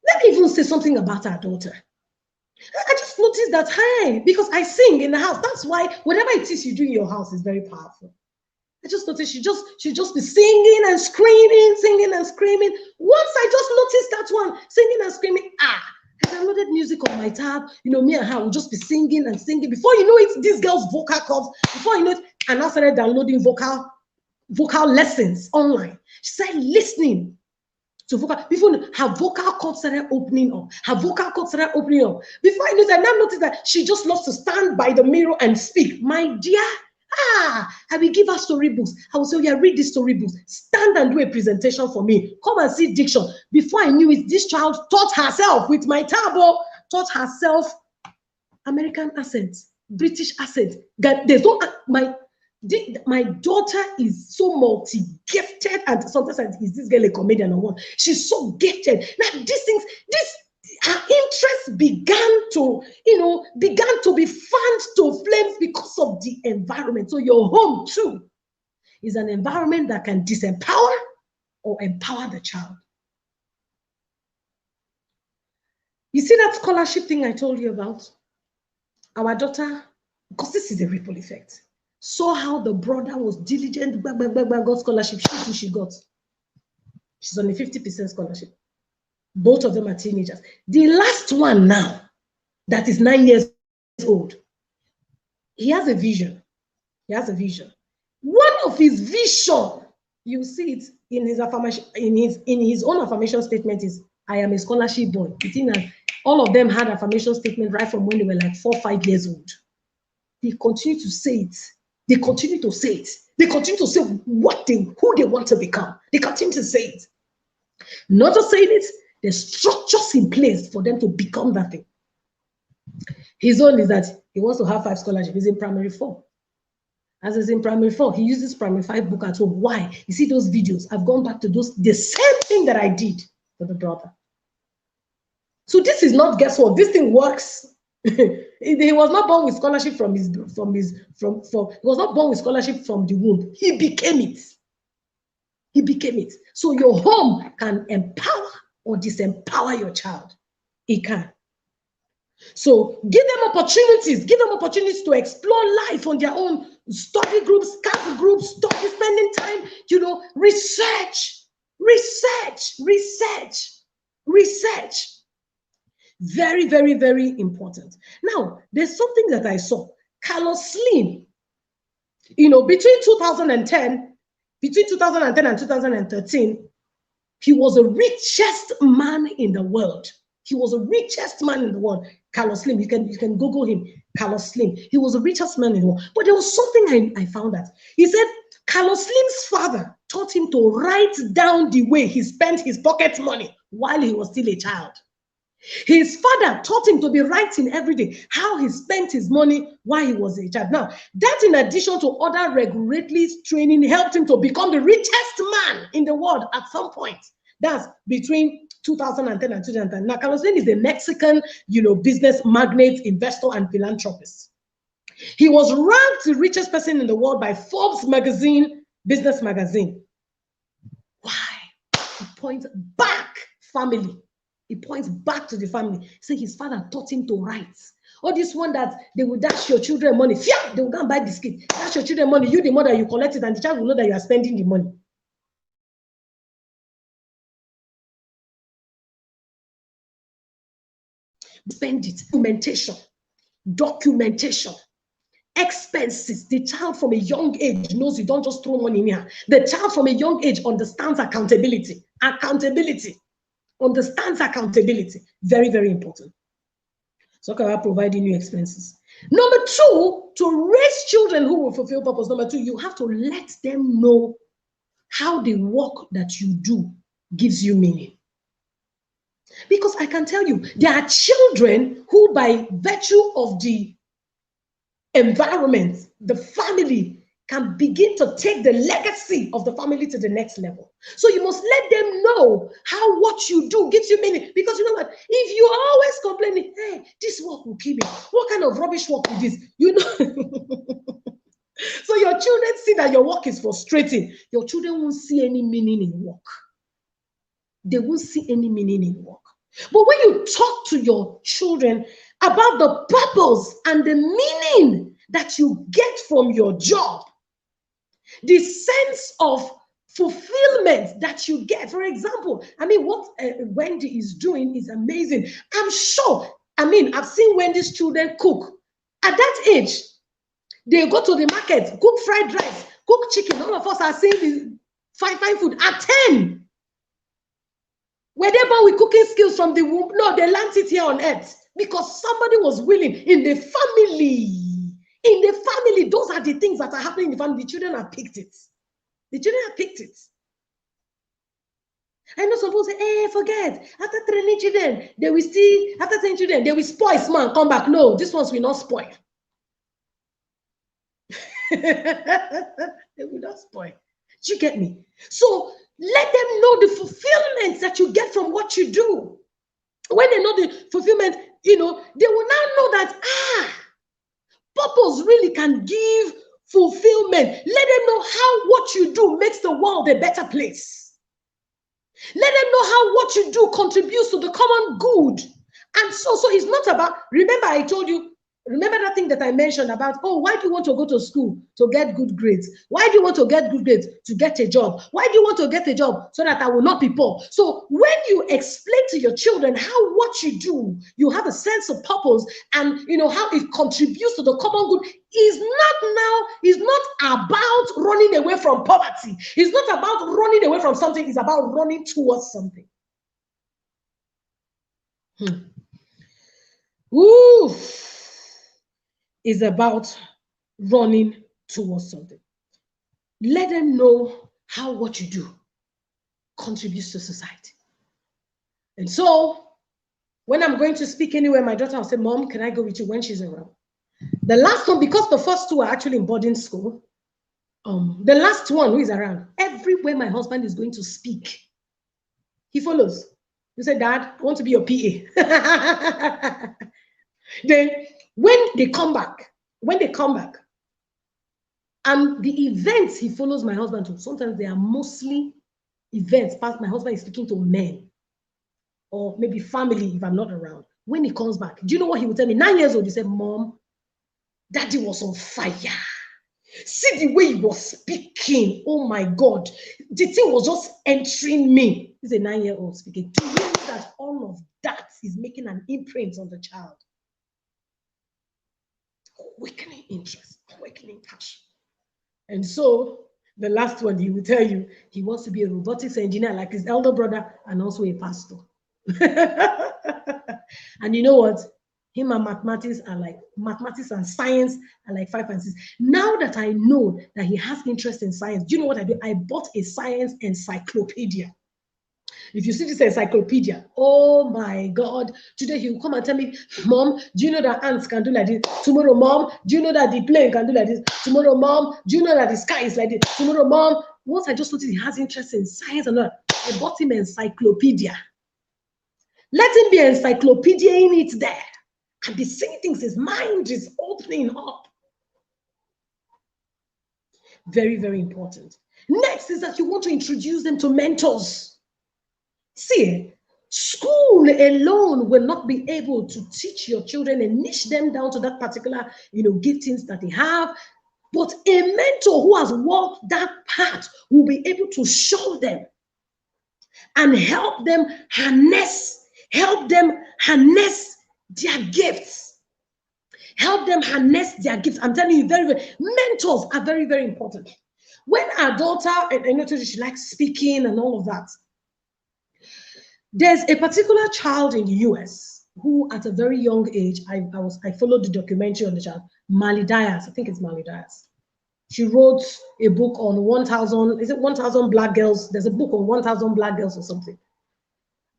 Let me even say something about our daughter. I just noticed that, hey, because I sing in the house. That's why whatever it is you do in your house is very powerful. I just noticed she just be singing and screaming. Once I just noticed that one, singing and screaming, I downloaded music on my tab. Me and her will just be singing and singing. Before you know it, this girl's vocal cords, before you know it, and I started downloading vocal lessons online. She started listening to vocal. Before her vocal cords started opening up. Before I knew that, I now noticed that she just loves to stand by the mirror and speak. My dear, I will give her storybooks. I will say, yeah, read these storybooks. Stand and do a presentation for me. Come and see diction. Before I knew it, this child taught herself with my tab, taught herself American accent, British accent. There's no, my daughter is so multi-gifted, and sometimes is this girl a comedian or what? She's so gifted. Now her interest began to be fanned to flames because of the environment. So your home too is an environment that can disempower or empower the child. You see that scholarship thing I told you about? Our daughter, because this is a ripple effect, saw how the brother was diligent, got scholarship. She got. She's on a 50% scholarship. Both of them are teenagers. The last one now, that is 9 years old, he has a vision. One of his vision, you see it in his affirmation, in his own affirmation statement is, I am a scholarship boy. You think that all of them had affirmation statement right from when they were like 4 or 5 years old. They continue to say it. They continue to say who they want to become. They continue to say it. Not just saying it, there's structures in place for them to become that thing. His own is that he wants to have 5 scholarships. He's in primary 4. As he's in primary 4, he uses primary 5 book at home. Why? You see those videos? I've gone back to the same thing that I did for the brother. So this is not guesswork. This thing works. He was not born with scholarship from he was not born with scholarship from the womb. He became it. He became it. So your home can empower or disempower your child. It can. So give them opportunities. Give them opportunities to explore life on their own. Study groups, camp groups, study, spending time, research. Very, very, very important. Now, there's something that I saw. Carlos Slim, between 2010 and 2013, he was the richest man in the world. He was the richest man in the world. Carlos Slim, you can Google him, Carlos Slim. He was the richest man in the world. But there was something I found out. He said Carlos Slim's father taught him to write down the way he spent his pocket money while he was still a child. His father taught him to be writing every day how he spent his money while he was a child. Now, that in addition to other regulatory training helped him to become the richest man in the world at some point. That's between 2010 and 2010. Now, Carlos Slim is a Mexican, business magnate, investor, and philanthropist. He was ranked the richest person in the world by Forbes magazine, business magazine. Why? He points back family. He points back to the family. Say his father taught him to write. Or this one that they will dash your children money. They will go and buy biscuit. Dash your children money. You, the mother, you collect it, and the child will know that you are spending the money. Spend it. Documentation. Expenses. The child from a young age knows you don't just throw money in here. The child from a young age understands accountability. Understands accountability. Very, very important. So can I provide you expenses? Number two, to raise children who will fulfill purpose. Number two, you have to let them know how the work that you do gives you meaning. Because I can tell you, there are children who, by virtue of the environment, the family, can begin to take the legacy of the family to the next level. So you must let them know how what you do gives you meaning. Because you know what? If you're always complaining, hey, this work will kill me. What kind of rubbish work is this? So your children see that your work is frustrating. Your children won't see any meaning in work. They won't see any meaning in work. But when you talk to your children about the purpose and the meaning that you get from your job, the sense of fulfillment that you get. For example, what Wendy is doing is amazing. I'm sure, I've seen Wendy's children cook. At that age, they go to the market, cook fried rice, cook chicken. All of us are seeing the fine food at 10. Were they born with cooking skills from the womb? No, they learned it here on earth because somebody was willing in the family. In the family, those are the things that are happening in the family. The children have picked it. The children have picked it. I know some people say, hey, forget. After training children, they will after training children, they will spoil small and come back. No, these ones will not spoil. They will not spoil. Do you get me? So let them know the fulfillment that you get from what you do. When they know the fulfillment, they will now know that, purpose really can give fulfillment. Let them know how what you do makes the world a better place. Let them know how what you do contributes to the common good. And so it's not about, remember I told you, remember that thing that I mentioned about, why do you want to go to school? To get good grades. Why do you want to get good grades? To get a job. Why do you want to get a job? So that I will not be poor. So when you explain to your children how what you do, you have a sense of purpose and how it contributes to the common good, is not about running away from poverty. It's not about running away from something. It's about running towards something. Ooh. Is about running towards something. Let them know how what you do contributes to society. And so, when I'm going to speak anywhere, my daughter will say, Mom, can I go with you when she's around? The last one, because the first two are actually in boarding school, the last one who is around, everywhere my husband is going to speak, he follows. You say, Dad, I want to be your PA. Then when they come back, and the events he follows my husband to, sometimes they are mostly events. Past my husband is speaking to men or maybe family if I'm not around. When he comes back, do you know what he will tell me? 9 years old, he said, Mom, Daddy was on fire. See the way he was speaking. Oh my God. The thing was just entering me. He's a 9-year-old speaking. Do you know that all of that is making an imprint on the child? Awakening interest, awakening passion. And so the last one, he will tell you he wants to be a robotics engineer like his elder brother and also a pastor. And you know what? Him and mathematics and science are like 5 and 6. Now that I know that he has interest in science, do you know what I do? I bought a science encyclopedia. If you see this encyclopedia, oh my God, today he will come and tell me, Mom, do you know that ants can do like this? Tomorrow, Mom, do you know that the plane can do like this? Tomorrow, Mom, do you know that the sky is like this? Tomorrow, Mom, once I just noticed he has interest in science and all, I bought him an encyclopedia. Let him be encyclopediaing it there and be seeing things. His mind is opening up. Very, very important. Next is that you want to introduce them to mentors. See, school alone will not be able to teach your children and niche them down to that particular, giftings that they have. But a mentor who has walked that path will be able to show them and help them harness their gifts. Help them harness their gifts. I'm telling you, mentors are very, very important. When our daughter, and I noticed she likes speaking and all of that, there's a particular child in the US who, at a very young age, I followed the documentary on the child, Mali Dias. I think it's Mali Dias. She wrote a book on 1,000 black girls? There's a book on 1,000 black girls or something.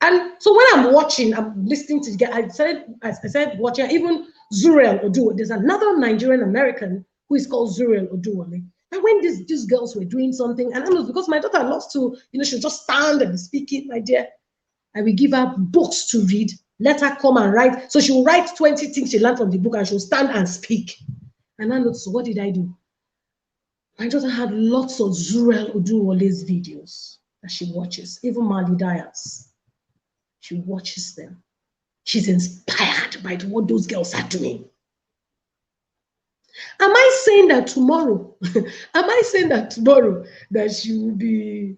And so when I'm watching, I'm listening to I said watching, even Zuriel Oduwa. There's another Nigerian American who is called Zuriel Oduwa. And when these girls were doing something, and I know because my daughter loves to, she'll just stand and speak it, my dear. I will give her books to read, let her come and write. So she'll write 20 things she learned from the book and she'll stand and speak. And I noticed, what did I do? My daughter had lots of Zuriel Oduwole's videos that she watches, even Mali Dias. She watches them. She's inspired by what those girls are doing. Am I saying that tomorrow, that she will be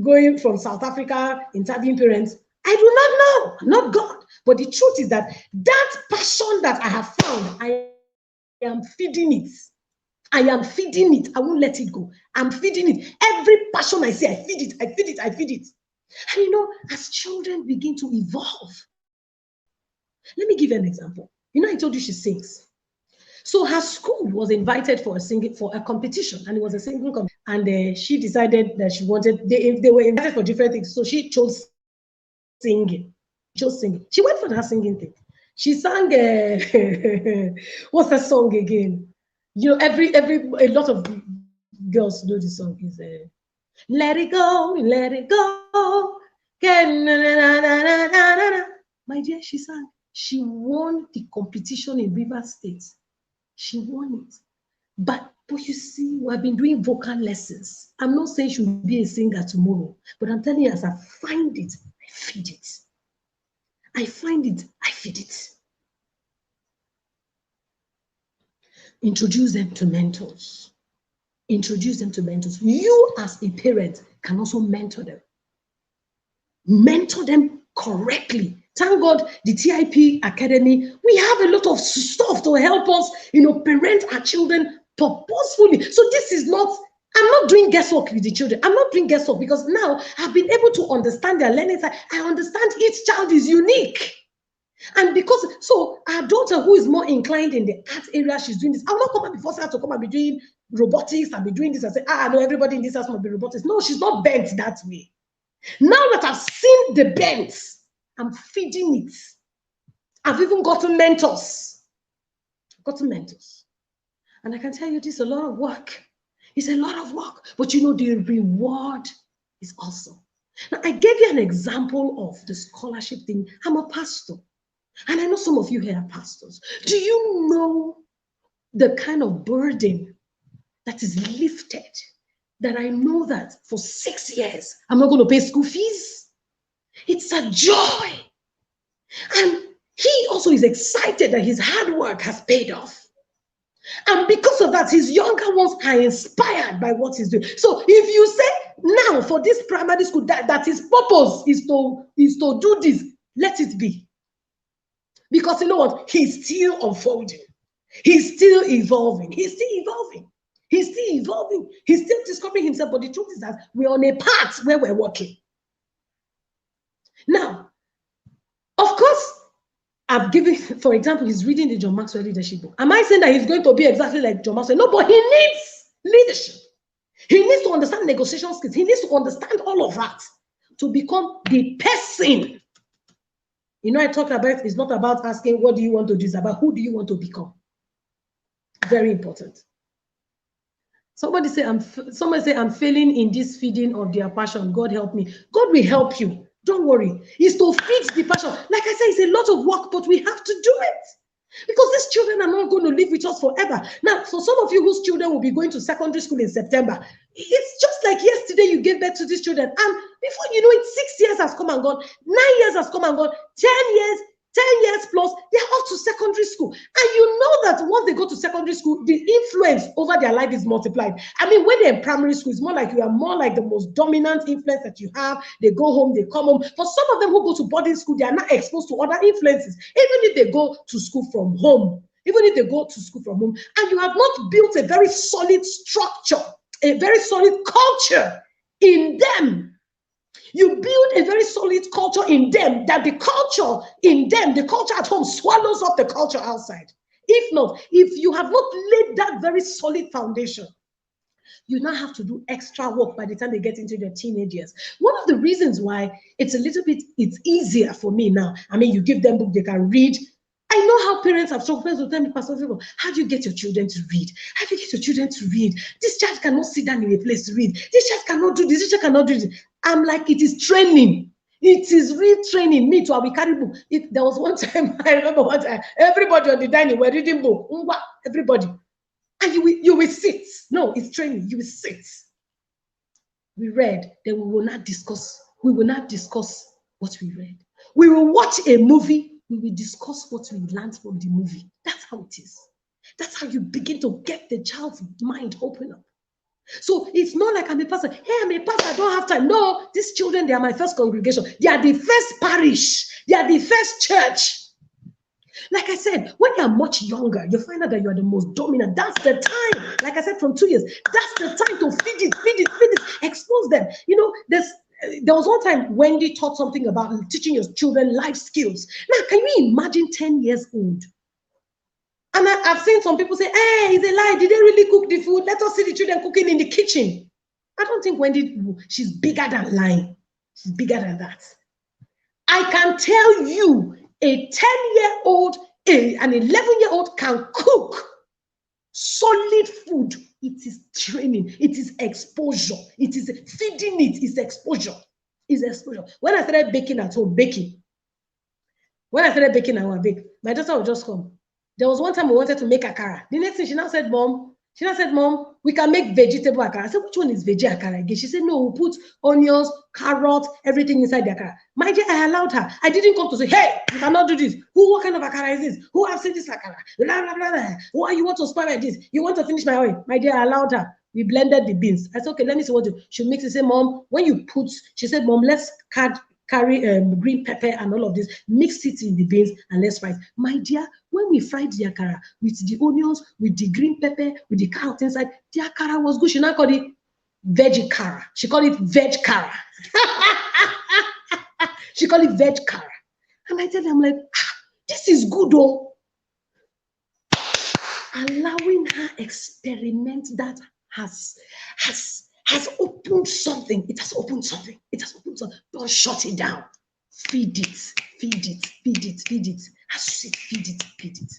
going from South Africa, interviewing parents? I do not know. I'm not God. But the truth is that passion that I have found, I am feeding it. I am feeding it. I won't let it go. I'm feeding it. Every passion I see, I feed it. I feed it. I feed it. And as children begin to evolve, let me give you an example. I told you she sings. So her school was invited for a competition, and it was a singing competition. And she decided that she wanted. They were invited for different things, so she chose singing. She went for that singing thing. She sang. What's that song again? A lot of girls know the song. Is let it go, let it go. My dear, she sang. She won the competition in Rivers State. She won it. But you see, we have been doing vocal lessons. I'm not saying she will be a singer tomorrow, but I'm telling you, as I find it, I feed it. I find it, I feed it. Introduce them to mentors. Introduce them to mentors. You, as a parent, can also mentor them. Mentor them correctly. Thank God, the TIP Academy, we have a lot of stuff to help us, parent our children purposefully. So this is not, I'm not doing guesswork with the children. I'm not doing guesswork because now I've been able to understand their learning side. I understand each child is unique. And so our daughter who is more inclined in the art area, she's doing this. I'll not come and be forcing her to come and be doing robotics and be doing this and say, no, everybody in this house must be robotics. No, she's not bent that way. Now that I've seen the bents, I'm feeding it. I've even gotten mentors. And I can tell you this is a lot of work. It's a lot of work. But the reward is awesome. Now, I gave you an example of the scholarship thing. I'm a pastor. And I know some of you here are pastors. Do you know the kind of burden that is lifted? That I know that for 6 years, I'm not going to pay school fees. It's a joy. And he also is excited that his hard work has paid off. And because of that, his younger ones are inspired by what he's doing. So if you say now for this primary school that his purpose is to do this, let it be. Because you know what? He's still unfolding. He's still evolving. He's still evolving. He's still evolving. He's still discovering himself. But the truth is that we're on a path where we're walking. Now, of course, I've given, for example, he's reading the John Maxwell leadership book. Am I saying that he's going to be exactly like John Maxwell? No, but he needs leadership. He needs to understand negotiation skills. He needs to understand all of that to become the person. You know, I talk about, it's not about asking, what do you want to do? It's about who do you want to become? Very important. Somebody say, I'm failing in this feeding of their passion. God help me. God will help you. Don't worry. It's to feed the passion. Like I said, it's a lot of work, but we have to do it. Because these children are not going to live with us forever. Now, for some of you whose children will be going to secondary school in September, it's just like yesterday you gave birth to these children. And before you know it, 6 years has come and gone, 9 years has come and gone, 10 years plus, they're off to secondary school. And you know that once they go to secondary school, the influence over their life is multiplied. I mean, when they're in primary school, it's more like you are more like the most dominant influence that you have. They go home, they come home. For some of them who go to boarding school, they are not exposed to other influences. Even if they go to school from home, and you have not built a very solid structure, a very solid culture in them. You build a very solid culture in them, that the culture in them, the culture at home swallows up the culture outside. If not, if you have not laid that very solid foundation, you now have to do extra work by the time they get into their teenage years. One of the reasons why it's easier for me now, I mean, you give them book, they can read. I know how parents have struggled to tell me, Pastor Fulfil, how do you get your children to read? How do you get your children to read? This child cannot sit down in a place to read. This child cannot do this. This child cannot do this. I'm like, it is training. It is retraining me to have carry book. There was one time, I remember one time, everybody on the dining were reading book. Everybody. And you will sit. No, it's training. You will sit. We read, then we will not discuss. We will not discuss what we read. We will watch a movie. We will discuss what we learned from the movie. That's how it is. That's how you begin to get the child's mind open up. So it's not like I'm a pastor. Hey, I'm a pastor, I don't have time. No, these children, they are my first congregation. They are the first parish. They are the first church. Like I said, when you are much younger, you find out that you are the most dominant. That's the time. Like I said, from 2 years, that's the time to feed it, expose them. You know, there was one time Wendy taught something about teaching your children life skills. Now, can you imagine 10 years old? And I've seen some people say, hey, it's a lie. Did they really cook the food? Let us see the children cooking in the kitchen. I don't think Wendy, she's bigger than lying. She's bigger than that. I can tell you a 10-year-old, an 11-year-old can cook solid food. It is training. It is exposure. It is feeding it. It's exposure. It's exposure. When I started baking at home, when I started baking, I would bake. My daughter would just come. There was one time we wanted to make akara. The next thing she now said, Mom, we can make vegetable akara. I said, which one is veggie akara again? She said, no, we'll put onions, carrots, everything inside the akara. My dear, I allowed her. I didn't come to say, hey, you cannot do this. What kind of akara is this? Who has said this akara? Blah, blah, blah, blah. Why you want to spoil like this? You want to finish my oil? My dear, I allowed her. We blended the beans. I said, okay, let me see what you. She makes it. Say, Mom, when you put, she said, Mom, let's carry green pepper and all of this, mix it in the beans and let's fry it. My dear, when we fried the akara with the onions, with the green pepper, with the carrot inside, the akara was good. She now called it veggie kara. She called it veg kara. She called it veg kara. And I tell them, I'm like, this is good, oh. Allowing her experiment that has opened something. It has opened something. It has opened something. Don't shut it down. Feed it, feed it, feed it, feed it. As you say, feed it, feed it.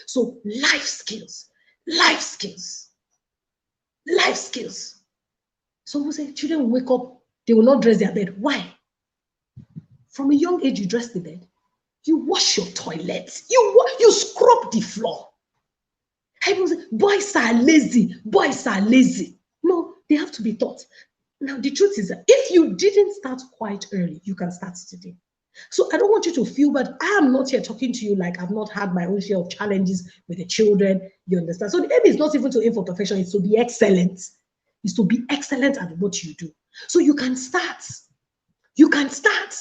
So life skills, life skills, life skills. Some will say children will wake up, they will not dress their bed. Why? From a young age, you dress the bed. You wash your toilets. You scrub the floor. I was boys are lazy. Boys are lazy. No, they have to be taught. Now, the truth is that if you didn't start quite early, you can start today. So I don't want you to feel bad. I am not here talking to you like I've not had my own share of challenges with the children. You understand? So the aim is not even to aim for perfection. It's to be excellent. It's to be excellent at what you do. So you can start. You can start.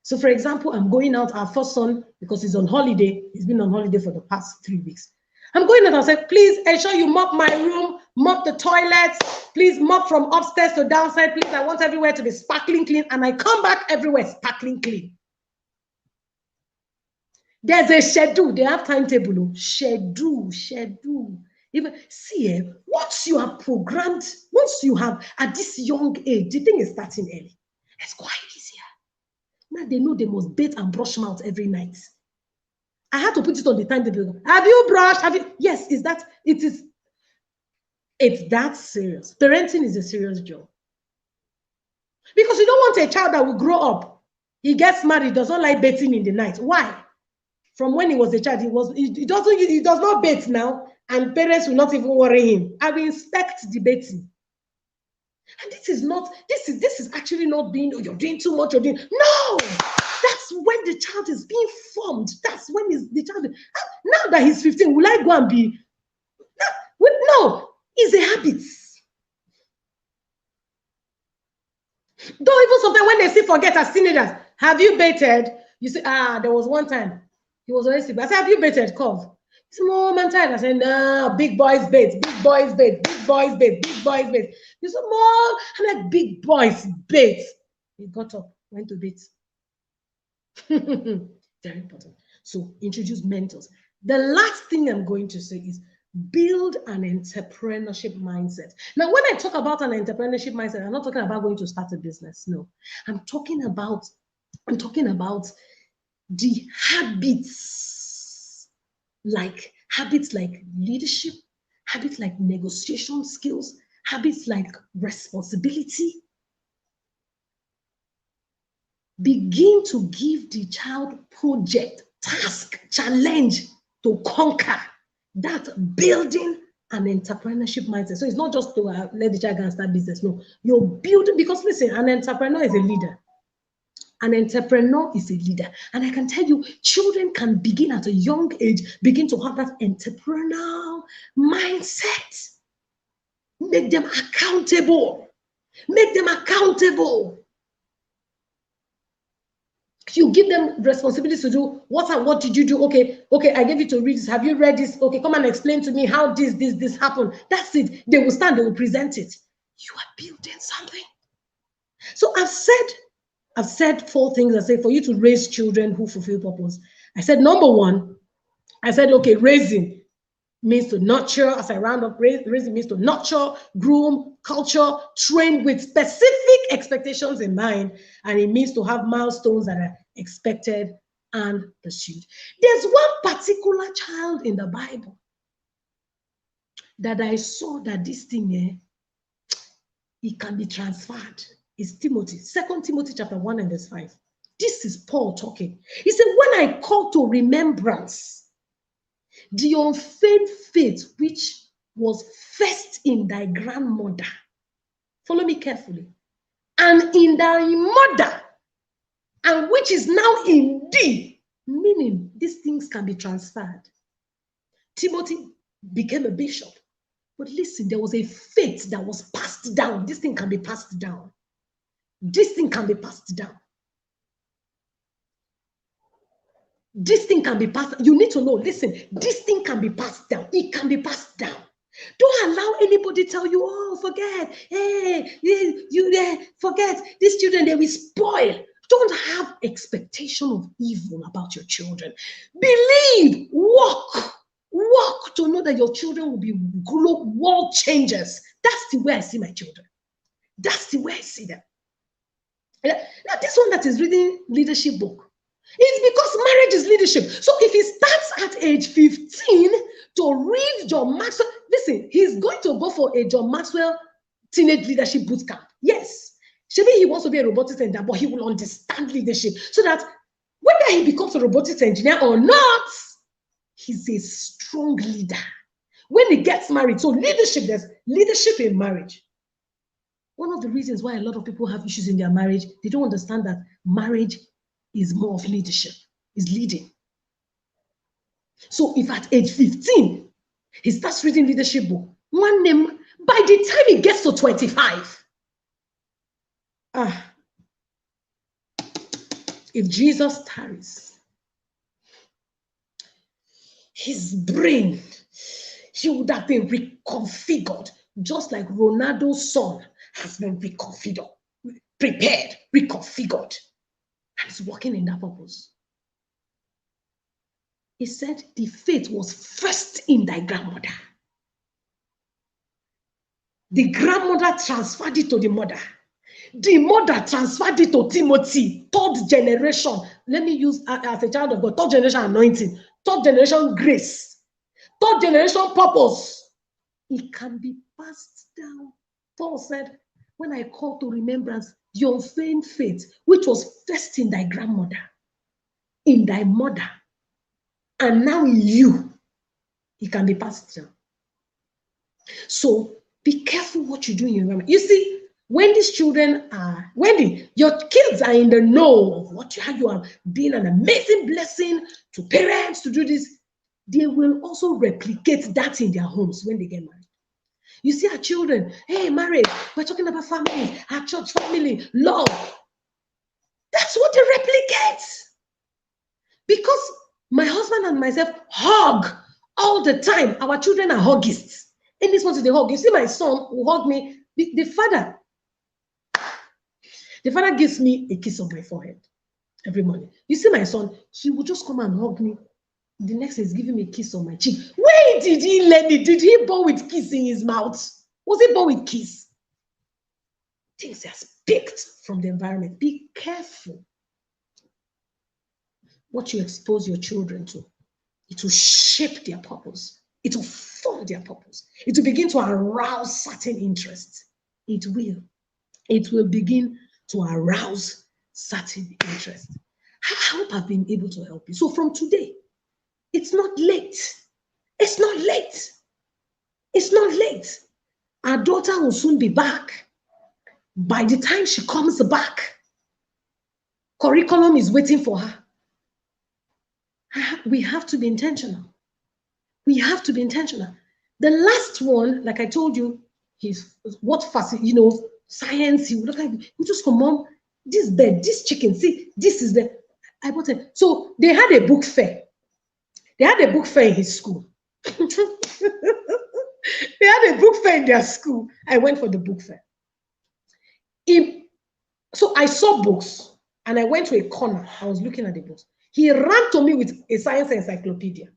So for example, I'm going out, our first son, because he's on holiday. He's been on holiday for the past 3 weeks. I'm going out and I said, please ensure you mop my room, mop the toilets, please mop from upstairs to downstairs, please. I want everywhere to be sparkling clean. And I come back everywhere sparkling clean. There's a schedule. They have timetable. Schedule. Even see, once you are programmed, once you have at this young age, the thing is starting early. It's quite easier. Now they know they must bathe and brush mouth every night. I had to put it on the timetable. Have you brushed? Have you? Yes, it's that serious. Parenting is a serious job. Because you don't want a child that will grow up. He gets married, doesn't like bathing in the night. Why? From when he was a child, he does not bathe now, and parents will not even worry him. I will inspect the bathing. And this is actually not being, oh, you're doing too much, you're doing. No! That's when the child is being formed. That's when the child. Now that he's 15, will I go and be? No, it's a habit. Though even sometimes when they still forget as teenagers, have you bathed? You say, there was one time he was always sleeping. I said, have you bathed? Cough. He said, Mom, I'm tired. I said, no, big boys bathe, big boys bathe, big boys bathe, big boys bathe. He said, Mom, I'm like, big boys bathe. He got up, went to bathe. Very important. So introduce mentors. The last thing I'm going to say is build an entrepreneurship mindset. Now, when I talk about an entrepreneurship mindset, I'm not talking about going to start a business. No, I'm talking about the habits like leadership, habits like negotiation skills, habits like responsibility. Begin to give the child project, task, challenge to conquer. That building an entrepreneurship mindset. So it's not just to let the child go and start business. No, you're building, because listen, an entrepreneur is a leader. An entrepreneur is a leader. And I can tell you, children can begin at a young age, begin to have that entrepreneurial mindset. Make them accountable. Make them accountable. You give them responsibilities to do what did you do? Okay, I gave you to read this. Have you read this? Okay, come and explain to me how this happened. That's it. They will stand, they will present it. You are building something. So I've said 4 things. I say for you to raise children who fulfill purpose. I said number 1, I said, okay, raising means to nurture. As I round up, raising means to nurture, groom, culture, train with specific expectations in mind. And it means to have milestones that are expected and pursued. There's one particular child in the Bible that I saw that this thing, it can be transferred. It's Timothy, 2 Timothy chapter 1 and verse 5. This is Paul talking. He said, when I call to remembrance the unfeigned faith which was first in thy grandmother. Follow me carefully. And in thy mother, and which is now in thee. Meaning, these things can be transferred. Timothy became a bishop. But listen, there was a faith that was passed down. This thing can be passed down. This thing can be passed down. This thing can be passed. You need to know, listen, this thing can be passed down. It can be passed down. Don't allow anybody tell you, oh, forget. Hey, forget. These children, they will spoil. Don't have expectation of evil about your children. Believe, walk to know that your children will be world changers. That's the way I see my children. That's the way I see them. Now, this one that is reading leadership book, it's because marriage is leadership. So if he starts at age 15 to read John Maxwell, listen, he's going to go for a John Maxwell teenage leadership boot camp. Yes. Maybe he wants to be a robotics center, but he will understand leadership so that when whether he becomes a robotics engineer or not, he's a strong leader. When he gets married, so leadership, there's leadership in marriage. One of the reasons why a lot of people have issues in their marriage, they don't understand that marriage is more of leadership, is leading. So if at age 15, he starts reading leadership book, one name, by the time he gets to 25, if Jesus tarries, his brain, he would have been reconfigured, just like Ronaldo's son has been reconfigured, prepared, reconfigured, and is working in that purpose. He said the faith was first in thy grandmother. The grandmother transferred it to the mother. The mother transferred it to Timothy, third generation. Let me use as a child of God, third generation anointing, third generation grace, third generation purpose. It can be passed down. Paul said, when I call to remembrance your vain faith, which was first in thy grandmother, in thy mother, and now in you, it can be passed down. So be careful what you do in your environment. You see, when these children are, your kids are in the know of what how you are being an amazing blessing to parents to do this, they will also replicate that in their homes when they get married. You see our children, hey, marriage, we're talking about family, our church family, love. That's what they replicate. Because my husband and myself hug all the time. Our children are huggists. And this one is the hug. You see my son who hug me, the father gives me a kiss on my forehead every morning. You see my son, he will just come and hug me. The next is giving me a kiss on my cheek. Where did he learn it? Did he born with kiss in his mouth? Was he born with kiss? Things he has picked from the environment. Be careful what you expose your children to. It will shape their purpose. It will form their purpose. It will begin to arouse certain interests. It will. It will begin to arouse certain interests. I hope I've been able to help you. So from today, it's not late. It's not late. It's not late. Our daughter will soon be back. By the time she comes back, curriculum is waiting for her. We have to be intentional. We have to be intentional. The last one, like I told you, he's what science. He would look at me. He just come, Mom, this bird, this chicken, see, this is the. I bought it. So they had a book fair. They had a book fair in his school. They had a book fair in their school. I went for the book fair. So I saw books and I went to a corner. I was looking at the books. He ran to me with a science encyclopedia.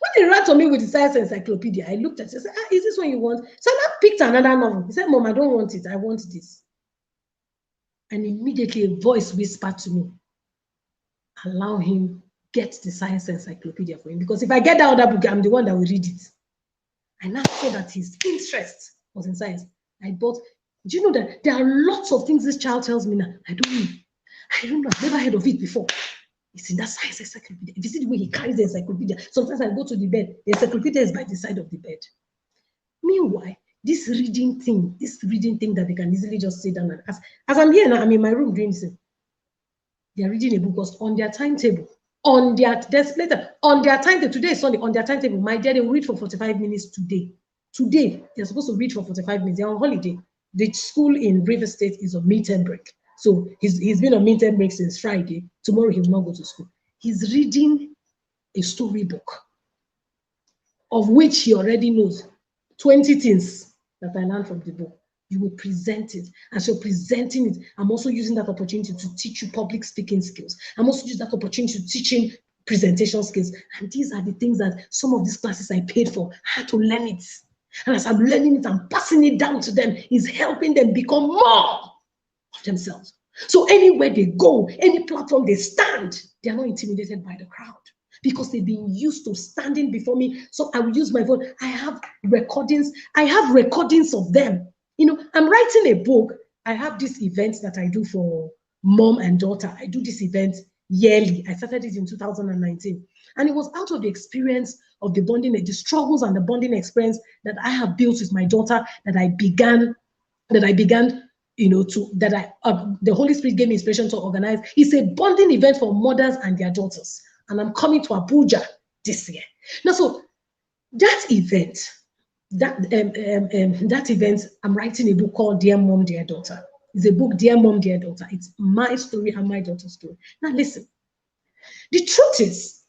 When he ran to me with the science encyclopedia, I looked at it and said, is this what you want? So I picked another novel. He said, Mom, I don't want it. I want this. And immediately a voice whispered to me, allow him get the science encyclopedia for him. Because if I get that other book, I'm the one that will read it. I now saw that his interest was in science. I bought, do you know that there are lots of things this child tells me now? I don't know. I've never heard of it before. It's in that science encyclopedia. If you see the way he carries the encyclopedia, sometimes I go to the bed, the encyclopedia is by the side of the bed. Meanwhile, this reading thing that they can easily just sit down and ask. As I'm here now, I'm in my room doing this. They're reading a book on their timetable. On their timetable. Today is Sunday, on their timetable. My dear, they will read for 45 minutes today. Today, they're supposed to read for 45 minutes. They're on holiday. The school in River State is on midterm break. So he's been on midterm break since Friday. Tomorrow he will not go to school. He's reading a storybook of which he already knows 20 things that I learned from the book. You will present it. As you're presenting it, I'm also using that opportunity to teach you public speaking skills. I'm also using that opportunity to teach him presentation skills. And these are the things that some of these classes I paid for. I had to learn it. And as I'm learning it, I'm passing it down to them. It's helping them become more of themselves. So anywhere they go, any platform they stand, they are not intimidated by the crowd because they've been used to standing before me. So I will use my phone. I have recordings of them. I'm writing a book. I have this event that I do for mom and daughter. I do this event yearly. I started it in 2019. And it was out of the experience of the bonding, the struggles and the bonding experience that I have built with my daughter that I began, the Holy Spirit gave me inspiration to organize. It's a bonding event for mothers and their daughters. And I'm coming to Abuja this year. Now, so that event, that event, I'm writing a book called Dear Mom, Dear Daughter. It's a book, Dear Mom, Dear Daughter. It's my story and my daughter's story. Now listen, the truth is,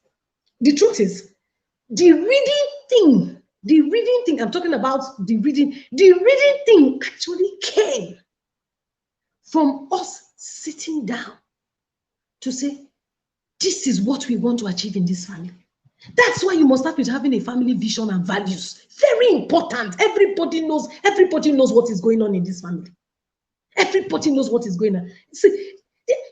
the reading thing, I'm talking about the reading thing actually came from us sitting down to say, this is what we want to achieve in this family. That's why you must start with having a family vision and values. Very important. Everybody knows what is going on in this family. Everybody knows what is going on. See,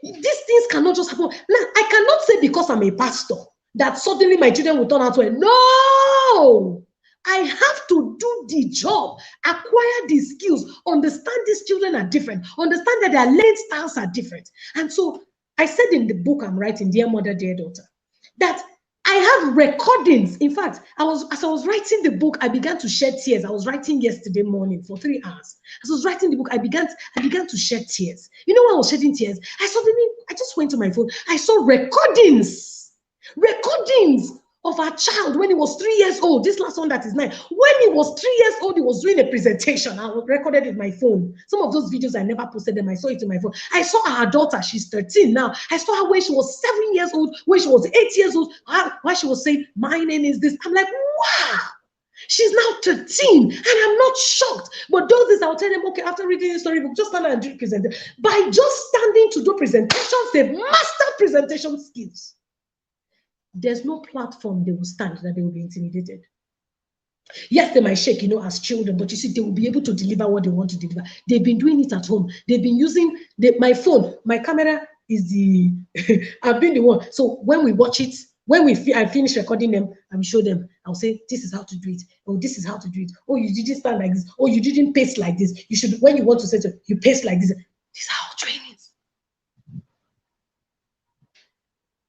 these things cannot just happen. Now, I cannot say because I'm a pastor that suddenly my children will turn out well. No! I have to do the job, acquire the skills, understand these children are different, understand that their learning styles are different. And so I said in the book I'm writing, Dear Mother, Dear Daughter, that I have recordings. In fact, as I was writing the book, I began to shed tears. I was writing yesterday morning for 3 hours. As I was writing the book, I began to shed tears. You know why I was shedding tears? I just went to my phone. I saw recordings of our child when he was 3 years old. This last one that is 9. When he was 3 years old, he was doing a presentation. I recorded it with my phone. Some of those videos I never posted them. I saw it in my phone. I saw our daughter. She's 13 now. I saw her when she was 7 years old, when she was 8 years old. Why she was saying, my name is this. I'm like, wow. She's now 13 and I'm not shocked. But those days I'll tell them, okay, after reading the storybook, just stand and do presentation. By just standing to do presentations, they've mastered presentation skills. There's no platform they will stand that they will be intimidated. Yes, they might shake, as children, but you see, they will be able to deliver what they want to deliver. They've been doing it at home. They've been using my phone. My camera is I've been the one. So when we watch it, I finish recording them, I will show them. I'll say, this is how to do it. Oh, this is how to do it. Oh, you didn't stand like this. Oh, you didn't paste like this. You should, when you want to say it, you paste like this. This is how training is.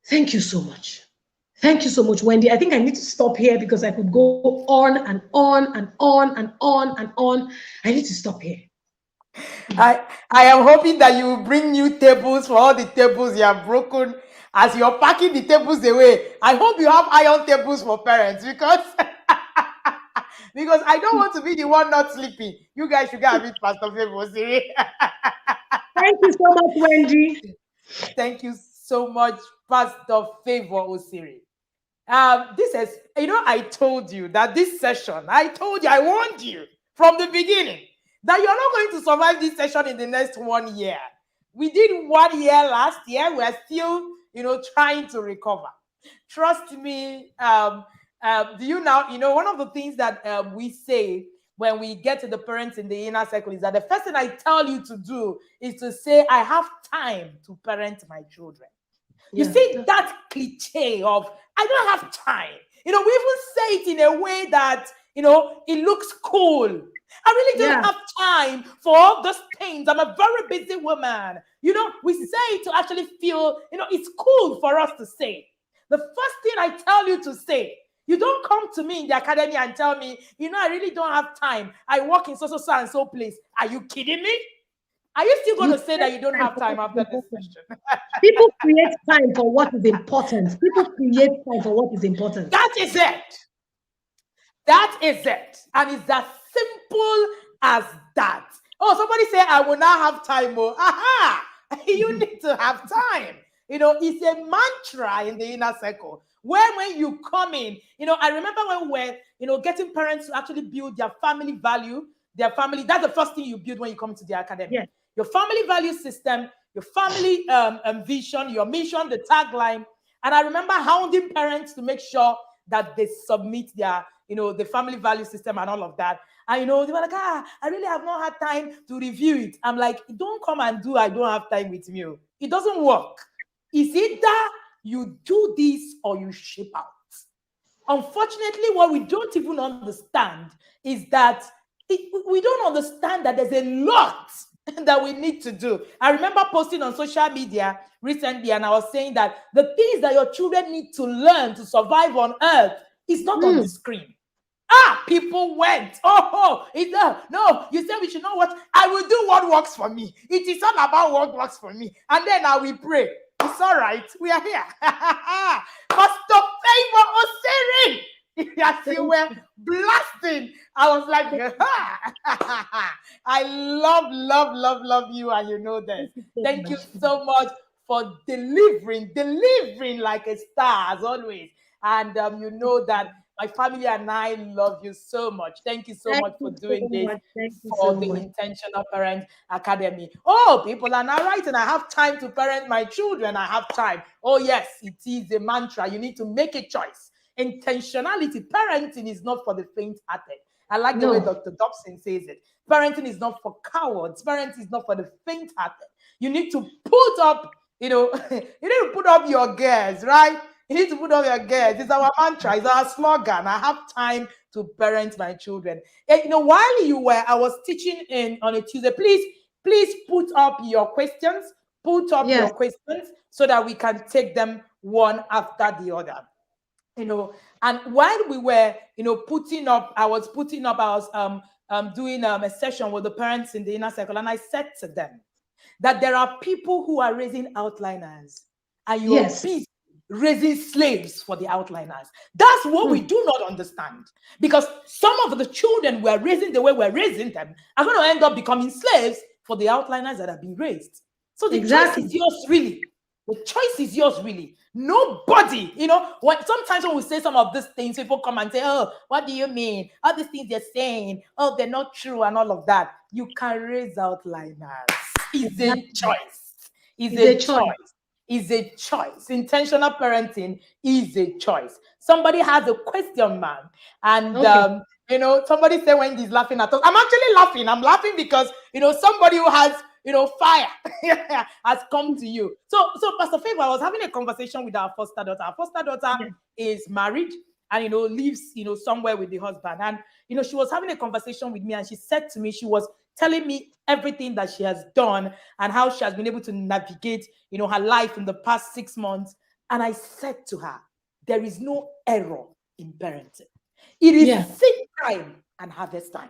Thank you so much. Thank you so much, Wendy. I think I need to stop here because I could go on and on and on and on and on. I need to stop here. I am hoping that you will bring new tables for all the tables you have broken as you're packing the tables away. I hope you have iron tables for parents because I don't want to be the one not sleeping. You guys should go and meet Pastor Favor. Thank you so much, Wendy. Thank you so much, Pastor Favor Osiri. This is, I told you that this session, I warned you from the beginning that you're not going to survive this session in the next 1 year. We did 1 year last year. We're still, trying to recover. Trust me. Do you now, one of the things that we say when we get to the parents in the inner circle is that the first thing I tell you to do is to say, I have time to parent my children. You see that cliche of, I don't have time. We even say it in a way that, it looks cool. I really don't have time for all those things. I'm a very busy woman. We say it to actually feel, it's cool for us to say. The first thing I tell you to say, you don't come to me in the academy and tell me, I really don't have time. I work in so and so place. Are you kidding me? Are you still going to say that you don't have time after this session? People create time for what is important. People create time for what is important. That is it. That is it. And it's as simple as that. Oh, somebody say, I will not have time more. Aha! You need to have time. It's a mantra in the inner circle. When you come in, I remember when we're, getting parents to actually build their family value, their family, that's the first thing you build when you come to the academy. Yes. Your family value system, your family vision, your mission, the tagline. And I remember hounding parents to make sure that they submit their, the family value system and all of that. And, they were like, I really have not had time to review it. I'm like, don't come and do I don't have time with me. It doesn't work. It's either you do this or you ship out. Unfortunately, what we don't even understand is that we don't understand that there's a lot that we need to do. I remember posting on social media recently, and I was saying that the things that your children need to learn to survive on earth is not on the screen. People went. No, you said we should not watch. I will do what works for me. It is all about what works for me. And then I will pray. It's all right. We are here. Pastor Favor Osiri, as you were blasting, I was like, I love you, and you know this. Thank you so much for delivering like a star as always. And you know that my family and I love you so much. Thank you so much for doing this for the Intentional Parent Academy. Oh, people are now writing, I have time to parent my children. I have time. Oh, yes, it is a mantra. You need to make a choice. Intentionality. Parenting is not for the faint-hearted. I like the way Dr. Dobson says it. Parenting is not for cowards. Parenting is not for the faint-hearted. You need to put up, you need to put up your gears, right? You need to put up your gears. It's our mantra. It's our slogan. I have time to parent my children. And, while I was teaching on a Tuesday, please put up your questions. Put up your questions so that we can take them one after the other. And while we were, I was doing a session with the parents in the inner circle, and I said to them that there are people who are raising outliners, and you are busy raising slaves for the outliners. That's what we do not understand, because some of the children we're raising the way we're raising them are going to end up becoming slaves for the outliners that have been raised. So the choice is yours, really. The choice is yours, really. Nobody, sometimes when we say some of these things, people come and say, oh, what do you mean? All these things they're saying, oh, they're not true and all of that. You can raise outliners. It's a choice. It's a choice. Is a choice. Intentional parenting is a choice. Somebody has a question, man. And, somebody said Wendy's laughing at us. I'm actually laughing. I'm laughing because, somebody who has, fire has come to you. So Pastor Favor, I was having a conversation with our foster daughter. Our foster daughter is married and, lives, somewhere with the husband. And, she was having a conversation with me, and she said to me, she was telling me everything that she has done and how she has been able to navigate, her life in the past 6 months. And I said to her, there is no error in parenting. It is seed time and harvest time.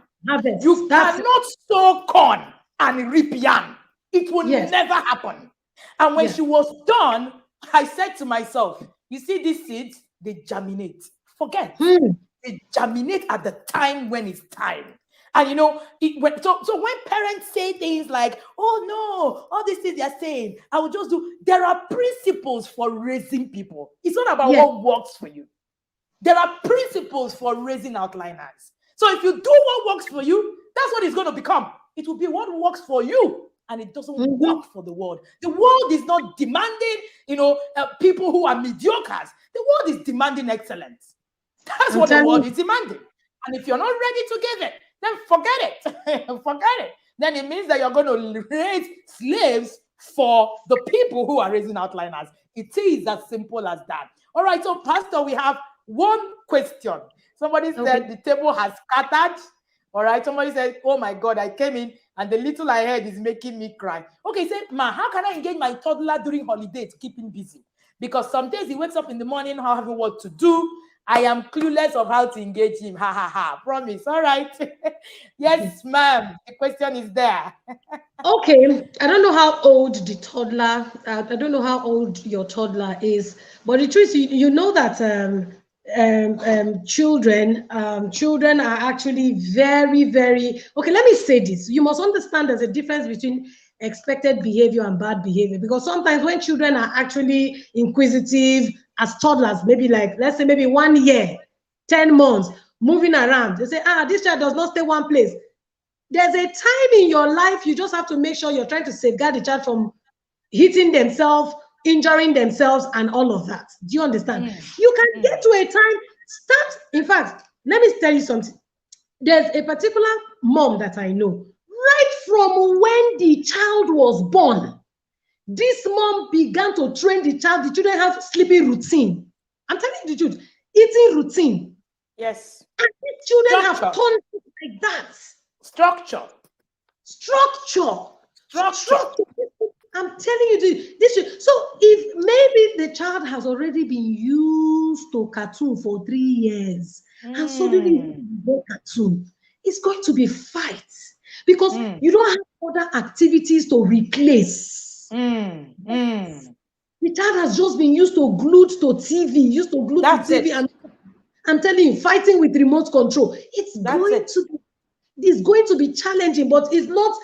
You cannot sow corn and reap yam. It will never happen. And when she was done, I said to myself, you see these seeds, they germinate. Forget. They germinate at the time when it's time. And so when parents say things like, oh no, all these things they're saying, I will just do. There are principles for raising people. It's not about what works for you. There are principles for raising outliners. So if you do what works for you, that's what it's going to become. It will be what works for you, and it doesn't work for the world. The world is not demanding, people who are mediocres. The world is demanding excellence. That's what the world is demanding. And if you're not ready to give it, then forget it. Forget it. Then it means that you're going to raise slaves for the people who are raising outliners. It is as simple as that. All right, so Pastor, we have one question. Somebody said the table has scattered. All right, somebody said, oh my God, I came in and the little I heard is making me cry. Okay, say, ma, how can I engage my toddler during holiday to keep him busy? Because some days he wakes up in the morning, not having what to do. I am clueless of how to engage him. Ha, ha, ha. Promise. All right. Yes, ma'am. The question is there. Okay. I don't know how old the toddler, I don't know how old your toddler is, but the truth is, you know that children are actually very, very, okay, let me say this. You must understand there's a difference between expected behavior and bad behavior, because sometimes when children are actually inquisitive as toddlers, maybe like, let's say maybe 1 year, 10 months, moving around, they say, this child does not stay one place. There's a time in your life you just have to make sure you're trying to safeguard the child from hitting themselves, injuring themselves, and all of that. Do you understand? You can get to a time, in fact, let me tell you something. There's a particular mom that I know, right from when the child was born, this mom began to train the child. The children have sleeping routine. I'm telling you the truth, eating routine. Yes. And the children have turned like that. Structure. Structure. I'm telling you this. So if maybe the child has already been used to cartoon for 3 years and suddenly go cartoon, it's going to be fight because you don't have other activities to replace. The child has just been used to glued to TV, That's it. and I'm telling you, fighting with remote control. It's going to be challenging, but it's not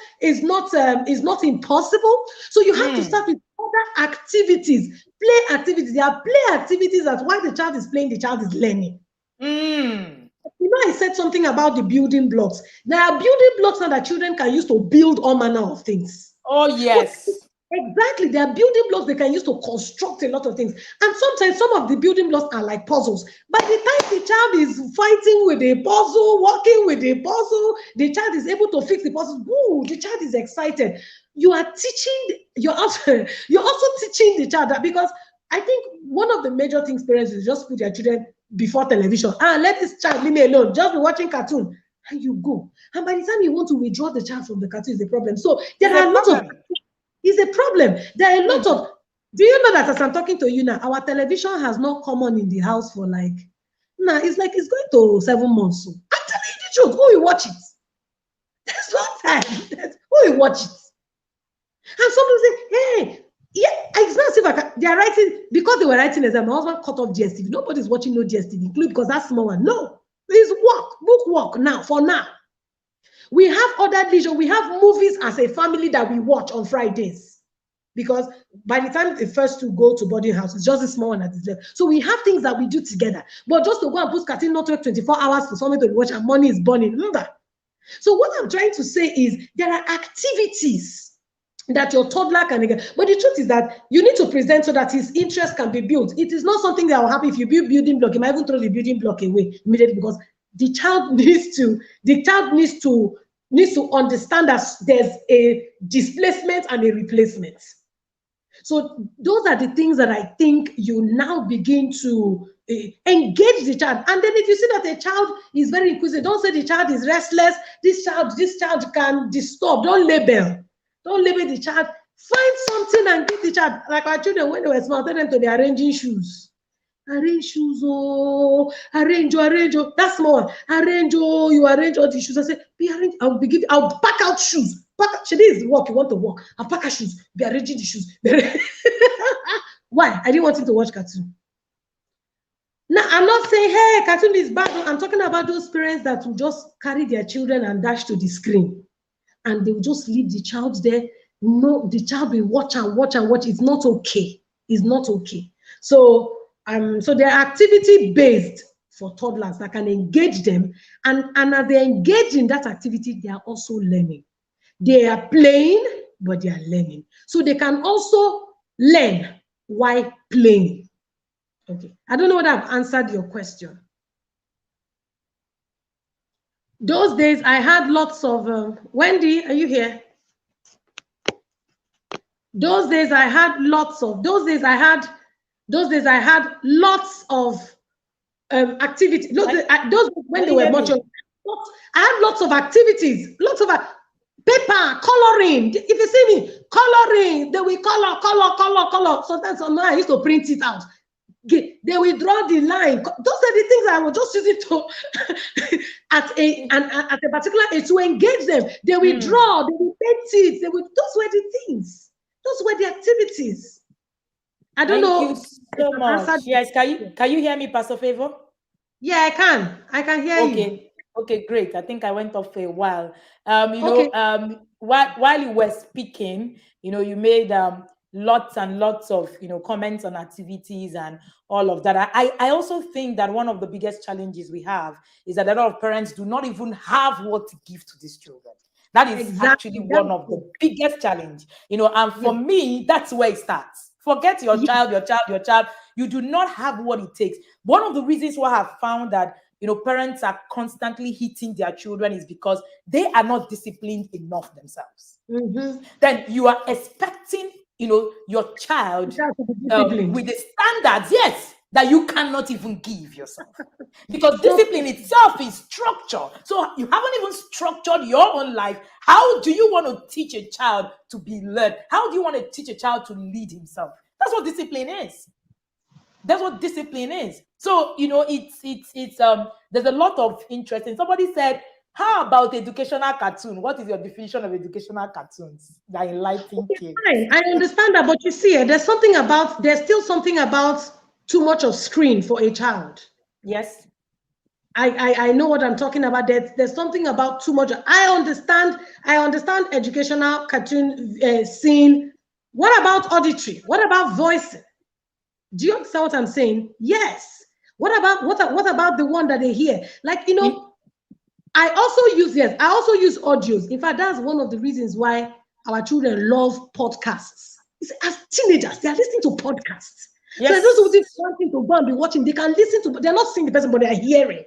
impossible. So you have to start with other activities, play activities. There are play activities that while the child is playing, the child is learning. You know, I said something about the building blocks. There are building blocks now that children can use to build all manner of things. Oh, yes. Exactly. There are building blocks they can use to construct a lot of things. And sometimes some of the building blocks are like puzzles. By the time the child is fighting with a puzzle, working with a puzzle, the child is able to fix the puzzle. Ooh, the child is excited. You're also teaching the child that, because I think one of the major things parents is just put their children before television. Let this child leave me alone. Just be watching cartoon. And you go. And by the time you want to withdraw the child from the cartoon is a problem. So there are a lot of... It's a problem. There are a lot of... Do you know that as I'm talking to you now, our television has not come on in the house for like... Nah, it's going to 7 months. So I'm telling you the truth. Who will watch it? There's no time. Who will watch it? And somebody say, hey, yeah, it's not as if they are writing, because they were writing exam. My husband cut off GSTV. Nobody's watching no GSTV, including because that's small one. No, please book work now, for now. We have other leisure. We have movies as a family that we watch on Fridays. Because by the time the first two go to boarding house, it's just a small one that is left. So we have things that we do together. But just to go and put cartoon not 24 hours for somebody to watch and money is burning. Remember? So what I'm trying to say is there are activities that your toddler can get. But the truth is that you need to present so that his interest can be built. It is not something that will happen if you build building block. You might even throw the building block away immediately, because the child needs to understand that there's a displacement and a replacement. So those are the things that I think you now begin to engage the child. And then if you see that a child is very inquisitive, don't say the child is restless. This child can disturb. Don't label the child. Find something and give the child. Like our children, when they were small, tell them to be arranging shoes. Arrange shoes, arrange. That's small. Arrange, you arrange all the shoes. I say, be arranged. I'll pack out shoes. She is work. You want to walk? I'll pack out shoes. Be arranging the shoes. Why? I didn't want him to watch cartoon. Now, I'm not saying, hey, cartoon is bad. I'm talking about those parents that will just carry their children and dash to the screen. And they will just leave the child there. No, the child will watch and watch and watch. It's not okay. It's not okay. So they're activity-based for toddlers that can engage them. And as they engage in that activity, they are also learning. They are playing, but they are learning. So they can also learn while playing. Okay. I don't know whether I've answered your question. Those days I had lots of Wendy, are you here? Those days I had lots of activity. Those when they were much of, I had lots of activities, lots of paper, coloring. If you see me coloring, they will color. Sometimes I used to print it out. They will draw the line. Those are the things I was just using to at a particular age to engage them. They will draw, they will paint it. Those were the things. Those were the activities. I don't know. Thank you so much. Yes, can you hear me, Pastor Favor? Yeah, I can hear you. Okay, great. I think I went off for a while. While you were speaking, you made lots and lots of comments on activities and all of that. I also think that one of the biggest challenges we have is that a lot of parents do not even have what to give to these children. That is actually one of the biggest challenge, and for me, that's where it starts. Forget your child. You do not have what it takes. One of the reasons why I've found that parents are constantly hitting their children is because they are not disciplined enough themselves. Then you are expecting your child with the standards. Yes, that you cannot even give yourself. Because discipline itself is structure. So you haven't even structured your own life. How do you want to teach a child to be led? How do you want to teach a child to lead himself? That's what discipline is. That's what discipline is. So, it's there's a lot of interest. And somebody said, how about educational cartoon? What is your definition of educational cartoons that enlighten kids? Fine, I understand that, but you see, there's still something about too much of screen for a child. Yes. I know what I'm talking about. There's something about too much. I understand educational cartoon scene. What about auditory? What about voicing? Do you understand what I'm saying? Yes. What about the one that they hear? Like, I also use audios. In fact, that's one of the reasons why our children love podcasts. As teenagers, they are listening to podcasts. Yes. So those who wanting to go and be watching, they can listen to, they're not seeing the person, but they're hearing.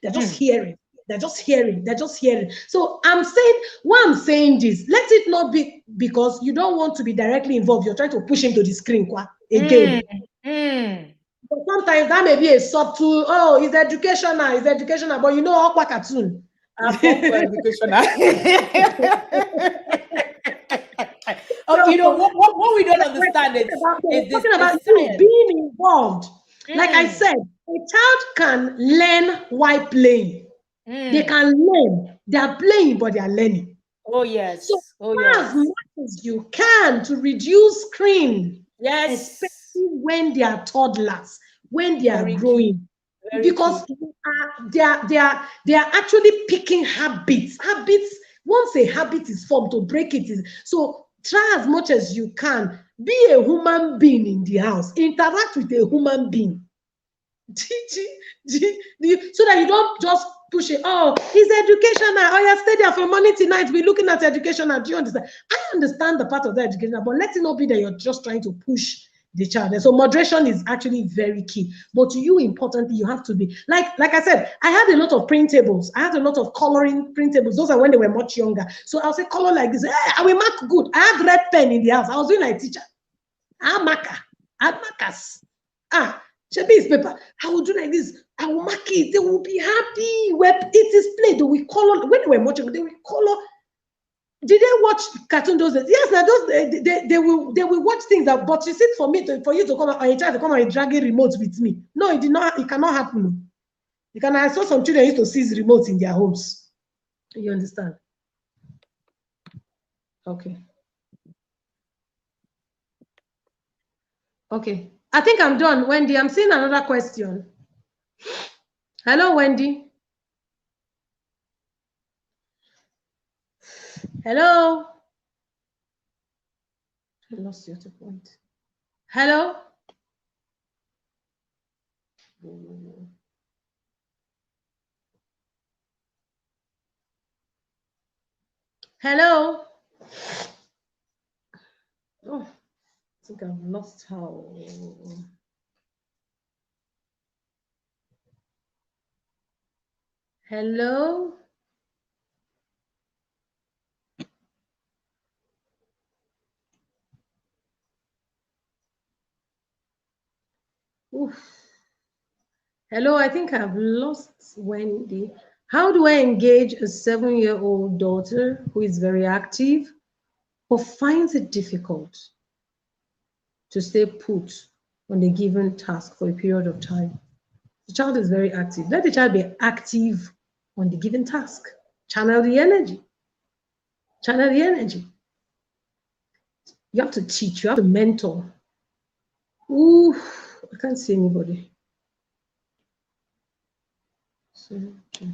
They're just hearing. They're just hearing. They're just hearing. So why I'm saying this, let it not be because you don't want to be directly involved. You're trying to push him to the screen again. But sometimes that may be a subtle, it's educational, but aqua cartoon. Educational. What we don't understand is talking about you being involved. Like I said, a child can learn while playing. They can learn. They are playing, but they are learning. Oh yes. So as much as you can to reduce screen. Yes. Especially when they are toddlers, when they are growing. Because they are actually picking habits. Once a habit is formed, to break it is so. Try as much as you can. Be a human being in the house. Interact with a human being. So that you don't just push it. Oh, it's educational. Oh, yeah, stay there from morning to night. We're looking at educational. Do you understand? I understand the part of the educational, but let it not be that you're just trying to push the child. And so moderation is actually very key. But you, importantly, you have to be like I said, I had a lot of printables. I had a lot of coloring printables. Those are when they were much younger. So I'll say color like this. Hey, I will mark good. I had red pen in the house. I was doing like teacher. I had marker. I had markers. Shabi's paper. I will do like this. I will mark it. They will be happy. When it is played, they will color. When they were watching, they will color. Did they watch cartoon those days? Yes, now those they will watch things that. But you see, for you to come or a child to come and drag a remote with me. No, it did not. It cannot happen. I saw some children used to seize remotes in their homes. You understand? Okay. Okay. I think I'm done, Wendy. I'm seeing another question. Hello, Wendy. Hello. I lost you at a point. Hello. Hello. Oh, I think I've lost her. Hello. Oof. Hello, I think I've lost Wendy. How do I engage a 7-year-old daughter who is very active but finds it difficult to stay put on a given task for a period of time? The child is very active. Let the child be active on the given task. Channel the energy. Channel the energy. You have to teach. You have to mentor. Ooh, I can't see anybody. Okay.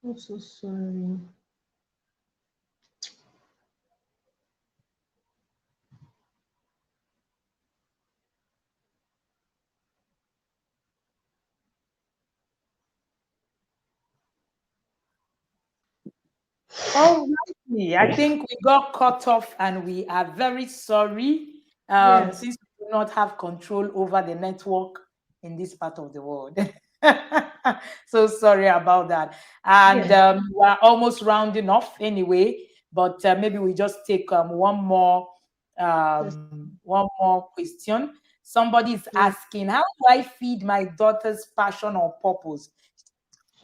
I'm so sorry. All righty. I think we got cut off and we are very sorry Yes. since we do not have control over the network in this part of the world. So sorry about that. And Yes. we're almost rounding off anyway, but maybe we just take Yes. one more question. Somebody is Yes. asking, how do I feed my daughter's passion or purpose?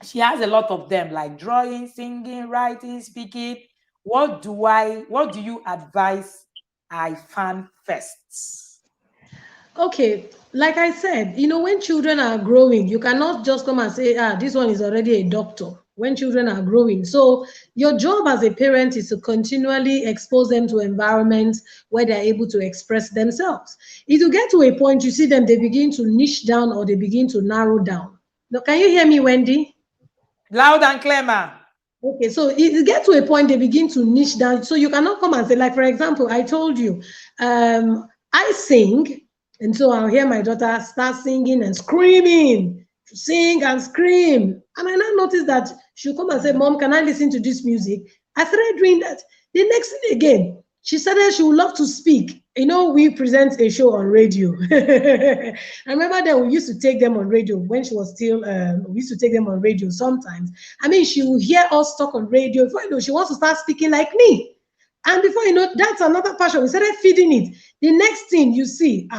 She has a lot of them, like drawing, singing, writing, speaking. What do you advise I fan first? Okay, like I said, when children are growing, you cannot just come and say, this one is already a doctor when children are growing. So, your job as a parent is to continually expose them to environments where they're able to express themselves. If you get to a point, you see them, they begin to niche down or they begin to narrow down. Now, can you hear me, Wendy? Loud and clear, ma. Okay, so it gets to a point they begin to niche down. So you cannot come and say, like, for example, I told you, I sing, and so I'll hear my daughter start singing and screaming, sing and scream. And I now notice that she'll come and say, Mom, can I listen to this music? I started doing that. The next thing again, she said she would love to speak. We present a show on radio. I remember that we used to take them on radio when she was still, we used to take them on radio sometimes. I mean, she will hear us talk on radio. Before you know, she wants to start speaking like me. And before you know, that's another passion. We started feeding it. The next thing you see,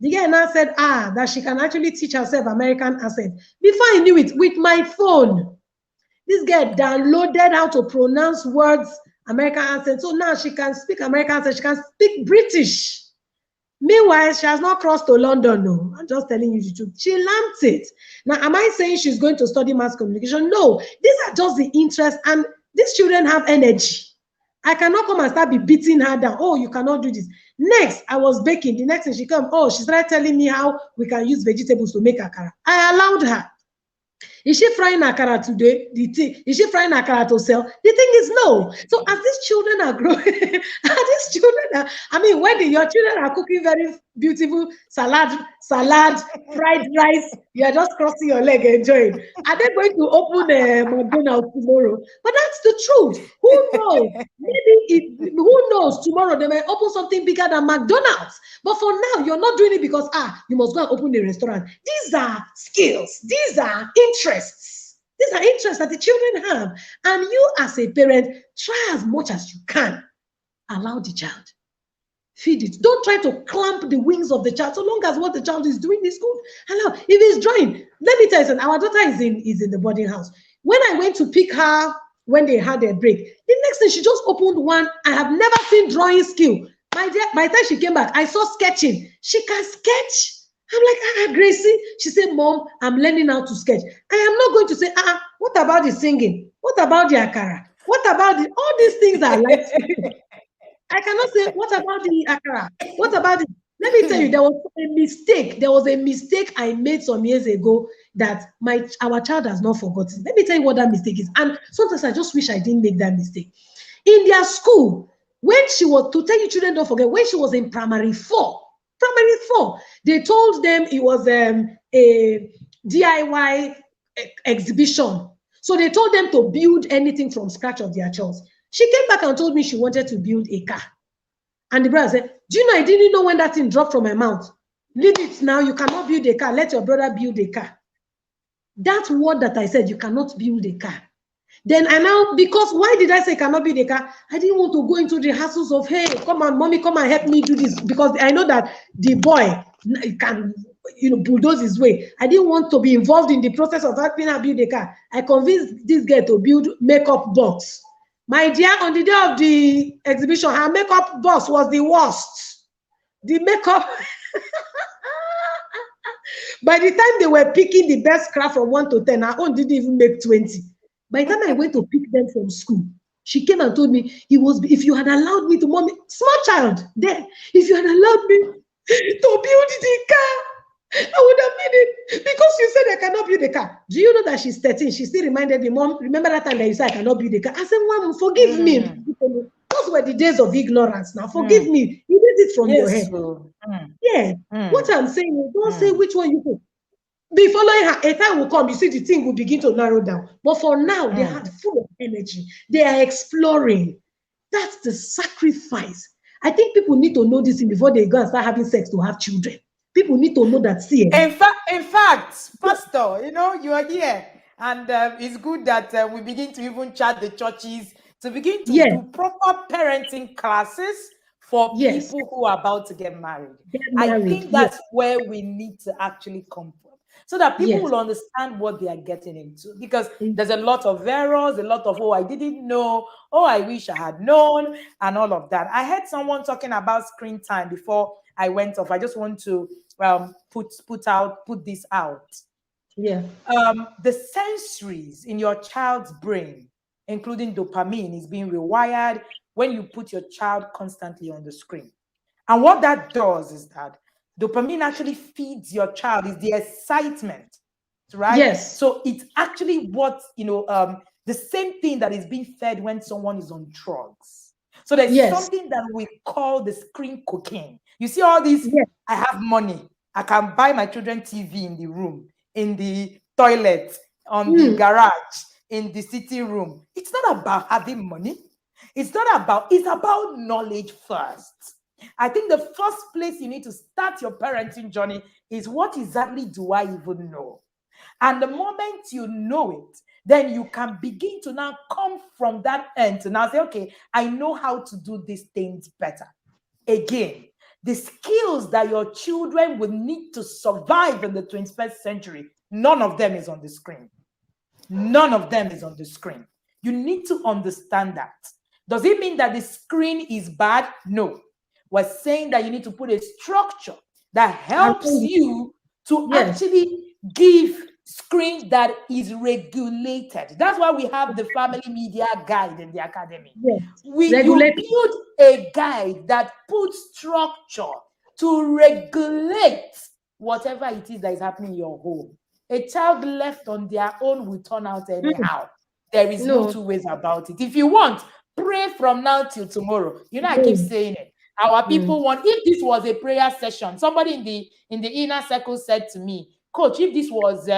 the girl now said, that she can actually teach herself American accent. Before I knew it, with my phone, this girl downloaded how to pronounce words American accent. So now she can speak American accent. She can speak British. Meanwhile, she has not crossed to London. No, I'm just telling you the truth. She learned it. Now, am I saying she's going to study mass communication? No, these are just the interests, and these children have energy. I cannot come and start be beating her down. Oh, you cannot do this. Next, I was baking. The next thing she come, she started telling me how we can use vegetables to make akara. I allowed her. Is she frying akara today? Is she frying akara to sell? The thing is no. So as these children are growing, I mean, when your children are cooking very beautiful salad, fried rice, you are just crossing your leg enjoying. Are they going to open a McDonald's tomorrow? But that's the truth. Who knows? Who knows? Tomorrow they may open something bigger than McDonald's. But for now, you're not doing it because you must go and open a restaurant. These are skills. These are interests. These are interests that the children have. And you as a parent, try as much as you can. Allow the child. Feed it. Don't try to clamp the wings of the child. So long as what the child is doing is good. Allow. If he's drawing, let me tell you something. Our daughter is in the boarding house. When I went to pick her when they had their break, the next thing she just opened one. I have never seen drawing skill. By the time she came back, I saw sketching. She can sketch. I'm like, Gracie. She said, Mom, I'm learning how to sketch. I am not going to say, what about the singing? What about the akara? What about all these things are like. I cannot say, what about the akara? What about the. Let me tell you, there was a mistake. There was a mistake I made some years ago that our child has not forgotten. Let me tell you what that mistake is. And sometimes I just wish I didn't make that mistake. In their school, when she was, to tell you children, don't forget, when she was in primary four, they told them it was a DIY exhibition. So they told them to build anything from scratch of their chores. She came back and told me she wanted to build a car. And the brother said, do you know, I didn't know when that thing dropped from my mouth. Leave it now. You cannot build a car. Let your brother build a car. That word that I said, you cannot build a car. Then I now, because why did I say cannot build a car? I didn't want to go into the hassles of, hey, come on, mommy, come and help me do this. Because I know that the boy can, bulldoze his way. I didn't want to be involved in the process of helping her build a car. I convinced this girl to build makeup box. My dear, on the day of the exhibition, her makeup box was the worst. The makeup. By the time they were picking the best craft from 1 to 10, her own didn't even make 20. By the time I went to pick them from school, she came and told me, if you had allowed me to, mommy, small child there, if you had allowed me to build the car, I would have made it. Because you said I cannot build a car. Do you know that she's 13? She still reminded me, Mom, remember that time that you said I cannot build a car? I said, Mom, forgive me. Those were the days of ignorance now. Forgive me. You did it from your Yes, head. so. Yeah. What I'm saying is, don't say which one you put. Be following her. A time will come, you see the thing will begin to narrow down. But for now, they are full of energy. They are exploring. That's the sacrifice. I think people need to know this thing before they go and start having sex to have children. People need to know that. See, In fact, Pastor, you are here, and it's good that we begin to even chat the churches to begin to yes, do proper parenting classes for yes, people who are about to get married. get I married. think Yes, that's where we need to actually come from, so that people yes, will understand what they are getting into. Because there's a lot of errors, a lot of, oh, I didn't know, oh, I wish I had known, and all of that. I heard someone talking about screen time before I went off. I just want to put this out. yeah, The sensories in your child's brain, including dopamine, is being rewired when you put your child constantly on the screen. And what that does is that dopamine actually feeds your child, is the excitement, right? yes, So it's actually what, the same thing that is being fed when someone is on drugs. So there's yes, something that we call the screen cocaine. You see all these, yes, I have money, I can buy my children TV in the room, in the toilet, on the garage, in the sitting room. It's not about having money. It's about knowledge first. I think the first place you need to start your parenting journey is, what exactly do I even know? And the moment you know it, then you can begin to now come from that end to now say, okay, I know how to do these things better. Again, the skills that your children will need to survive in the 21st century, none of them is on the screen. None of them is on the screen. You need to understand that. Does it mean that the screen is bad? No. We're saying that you need to put a structure that helps you to actually give screen that is regulated. That's why we have the family media guide in the academy. yes. You build a guide that puts structure to regulate whatever it is that is happening in your home. A child left on their own will turn out anyhow. There is no two ways about it. If you want, pray from now till tomorrow. I keep saying it. Our people want, if this was a prayer session, somebody in the inner circle said to me, Coach, if this was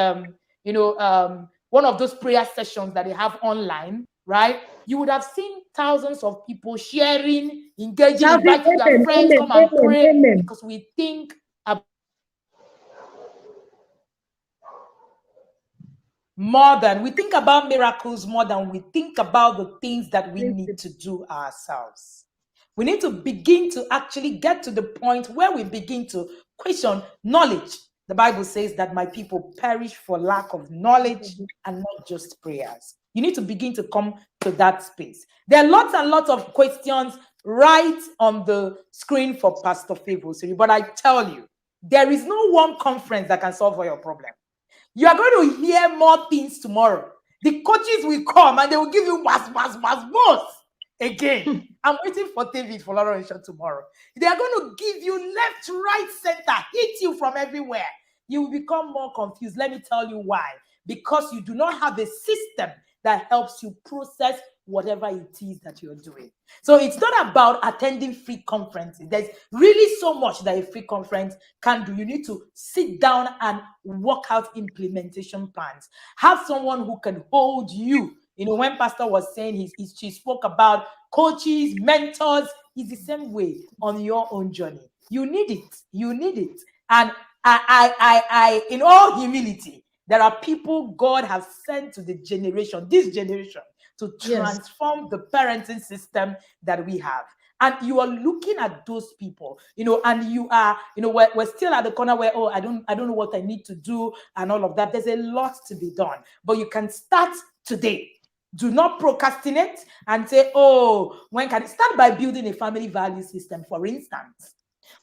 one of those prayer sessions that they have online, right? You would have seen thousands of people sharing, engaging, inviting their friends, come and pray, because we think we think about miracles more than we think about the things that we need to do ourselves. We need to begin to actually get to the point where we begin to question knowledge. The Bible says that my people perish for lack of knowledge and not just prayers. You need to begin to come to that space. There are lots and lots of questions right on the screen for Pastor Favor, but I tell you, there is no one conference that can solve all your problems. You are going to hear more things tomorrow. The coaches will come and they will give you was. Again, I'm waiting for David for Lauren tomorrow. They are going to give you left, right, center, hit you from everywhere. You will become more confused. Let me tell you why. Because you do not have a system that helps you process whatever it is that you're doing. So it's not about attending free conferences. There's really so much that a free conference can do. You need to sit down and work out implementation plans. Have someone who can hold you. When Pastor was saying she spoke about coaches, mentors, it's the same way on your own journey. You need it. You need it. And I in all humility, there are people God has sent to this generation, to transform the parenting system that we have. And you are looking at those people, and you are, we're still at the corner where, I don't know what I need to do and all of that. There's a lot to be done, but you can start today. Do not procrastinate and say, when can I start? By building a family value system, for instance.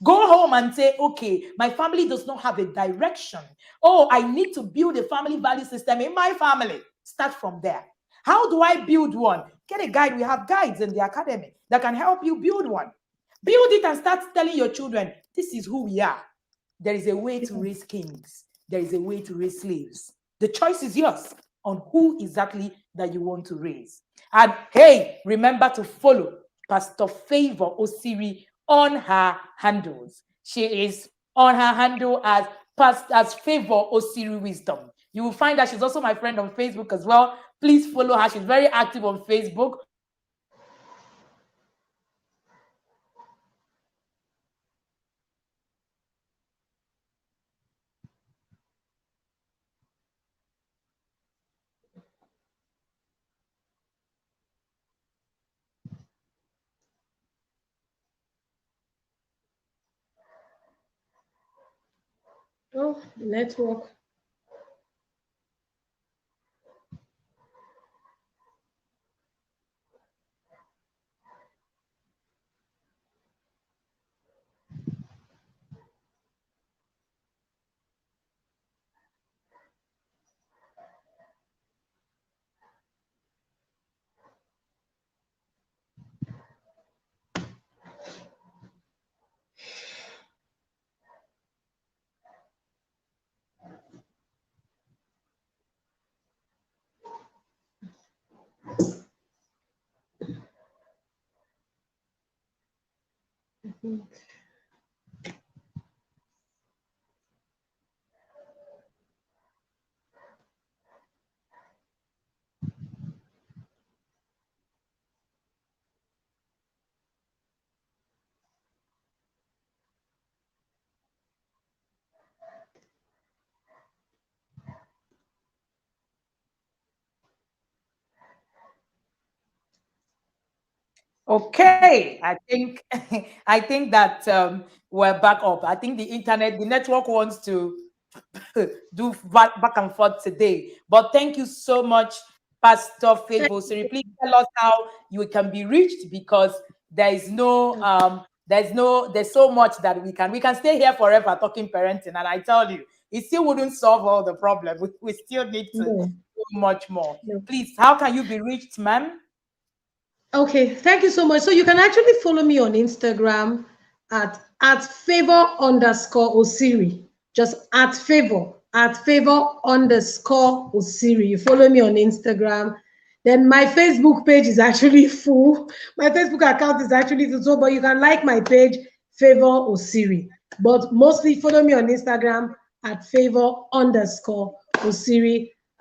Go home and say, okay, my family does not have a direction. I need to build a family value system in my family. Start from there. How do I build one? Get a guide. We have guides in the academy that can help you build one. Build it and start telling your children, this is who we are. There is a way to raise kings. there is a way to raise slaves. The choice is yours on who exactly that you want to raise. And hey, remember to follow Pastor Favor Osiri on her handles. She is on her handle as Favor Osiri Wisdom. You will find that she's also my friend on Facebook as well. Please follow her. She's very active on Facebook. Oh, network. Okay, I think that we're back up. I think the network wants to do back and forth today. But thank you so much, Pastor Favor. So please tell us how you can be reached, because there's so much that we can stay here forever talking parenting, and I tell you, it still wouldn't solve all the problems. We still need to do much more. Please, how can you be reached, ma'am? Okay, thank you so much. So you can actually follow me on Instagram at favor_Osiri. Just at favor_Osiri. You follow me on Instagram. Then my Facebook page is actually full. My Facebook account is actually full, but you can like my page, Favor Osiri. But mostly follow me on Instagram at favor_Osiri.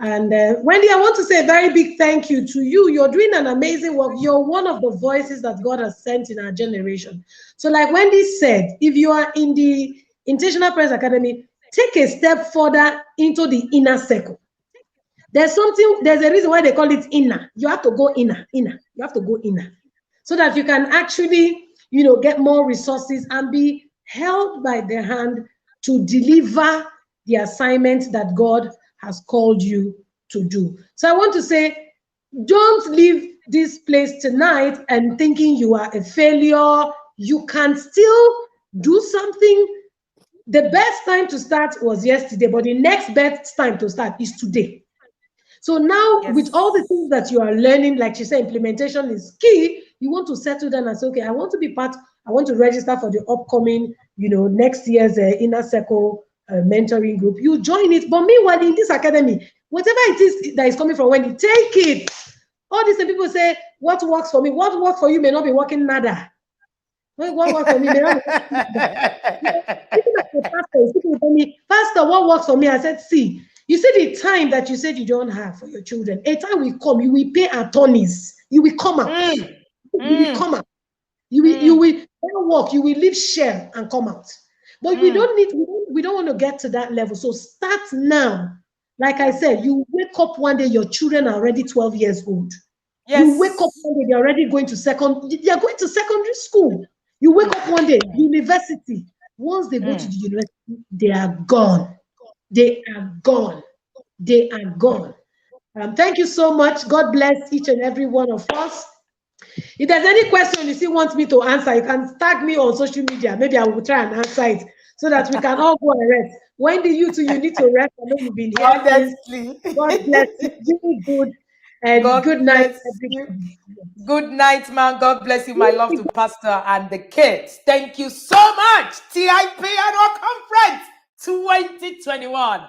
And Wendy, I want to say a very big thank you to you. You're doing an amazing work. You're one of the voices that God has sent in our generation. So like Wendy said, if you are in the Intentional Prayers Academy, take a step further into the inner circle. There's a reason why they call it inner. You have to go inner. You have to go inner so that you can actually, get more resources and be held by the hand to deliver the assignment that God has called you to do. So I want to say, don't leave this place tonight and thinking you are a failure. You can still do something. The best time to start was yesterday, but the next best time to start is today. So now, with all the things that you are learning, like she said, implementation is key. You want to settle down and say, okay, I want to register for the upcoming, next year's Inner Circle mentoring group. You join it. But meanwhile, in this academy, whatever it is that is coming from Wendy, take it. All these people say, what works for me? What works for you may not be working nada. What works for me may not be working nada. People tell me, Pastor, what works for me? I said, see, you see the time that you said you don't have for your children. A time will come, you will pay attorneys. You will come out. You will come out. You will work. You will leave share and come out. But we don't want to get to that level. So start now. Like I said, you wake up one day, your children are already 12 years old. Yes. You wake up one day, they're already going to secondary school. You wake up one day, university. Once they go to the university, they are gone. They are gone. They are gone. Thank you so much. God bless each and every one of us. If there's any question you still want me to answer, you can tag me on social media. Maybe I will try and answer it so that we can all go and rest. Wendy, you need to rest. I know you've been here. Honestly. God bless you. Really good. And good night, everybody. Good night, man. God bless you, my love to Pastor and the kids. Thank you so much. TIP Annual Conference 2021.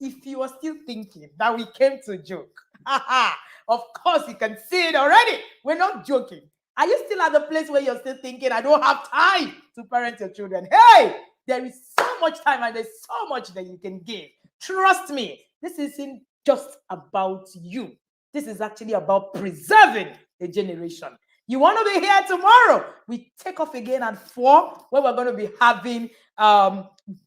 if you are still thinking that we came to joke, of course you can see it already. We're not joking. Are you still at the place where you're still thinking, I don't have time to parent your children? Hey, there is so much time and there's so much that you can give. Trust me, this isn't just about you. This is actually about preserving a generation. You want to be here tomorrow? We take off again at 4, where we're going to be having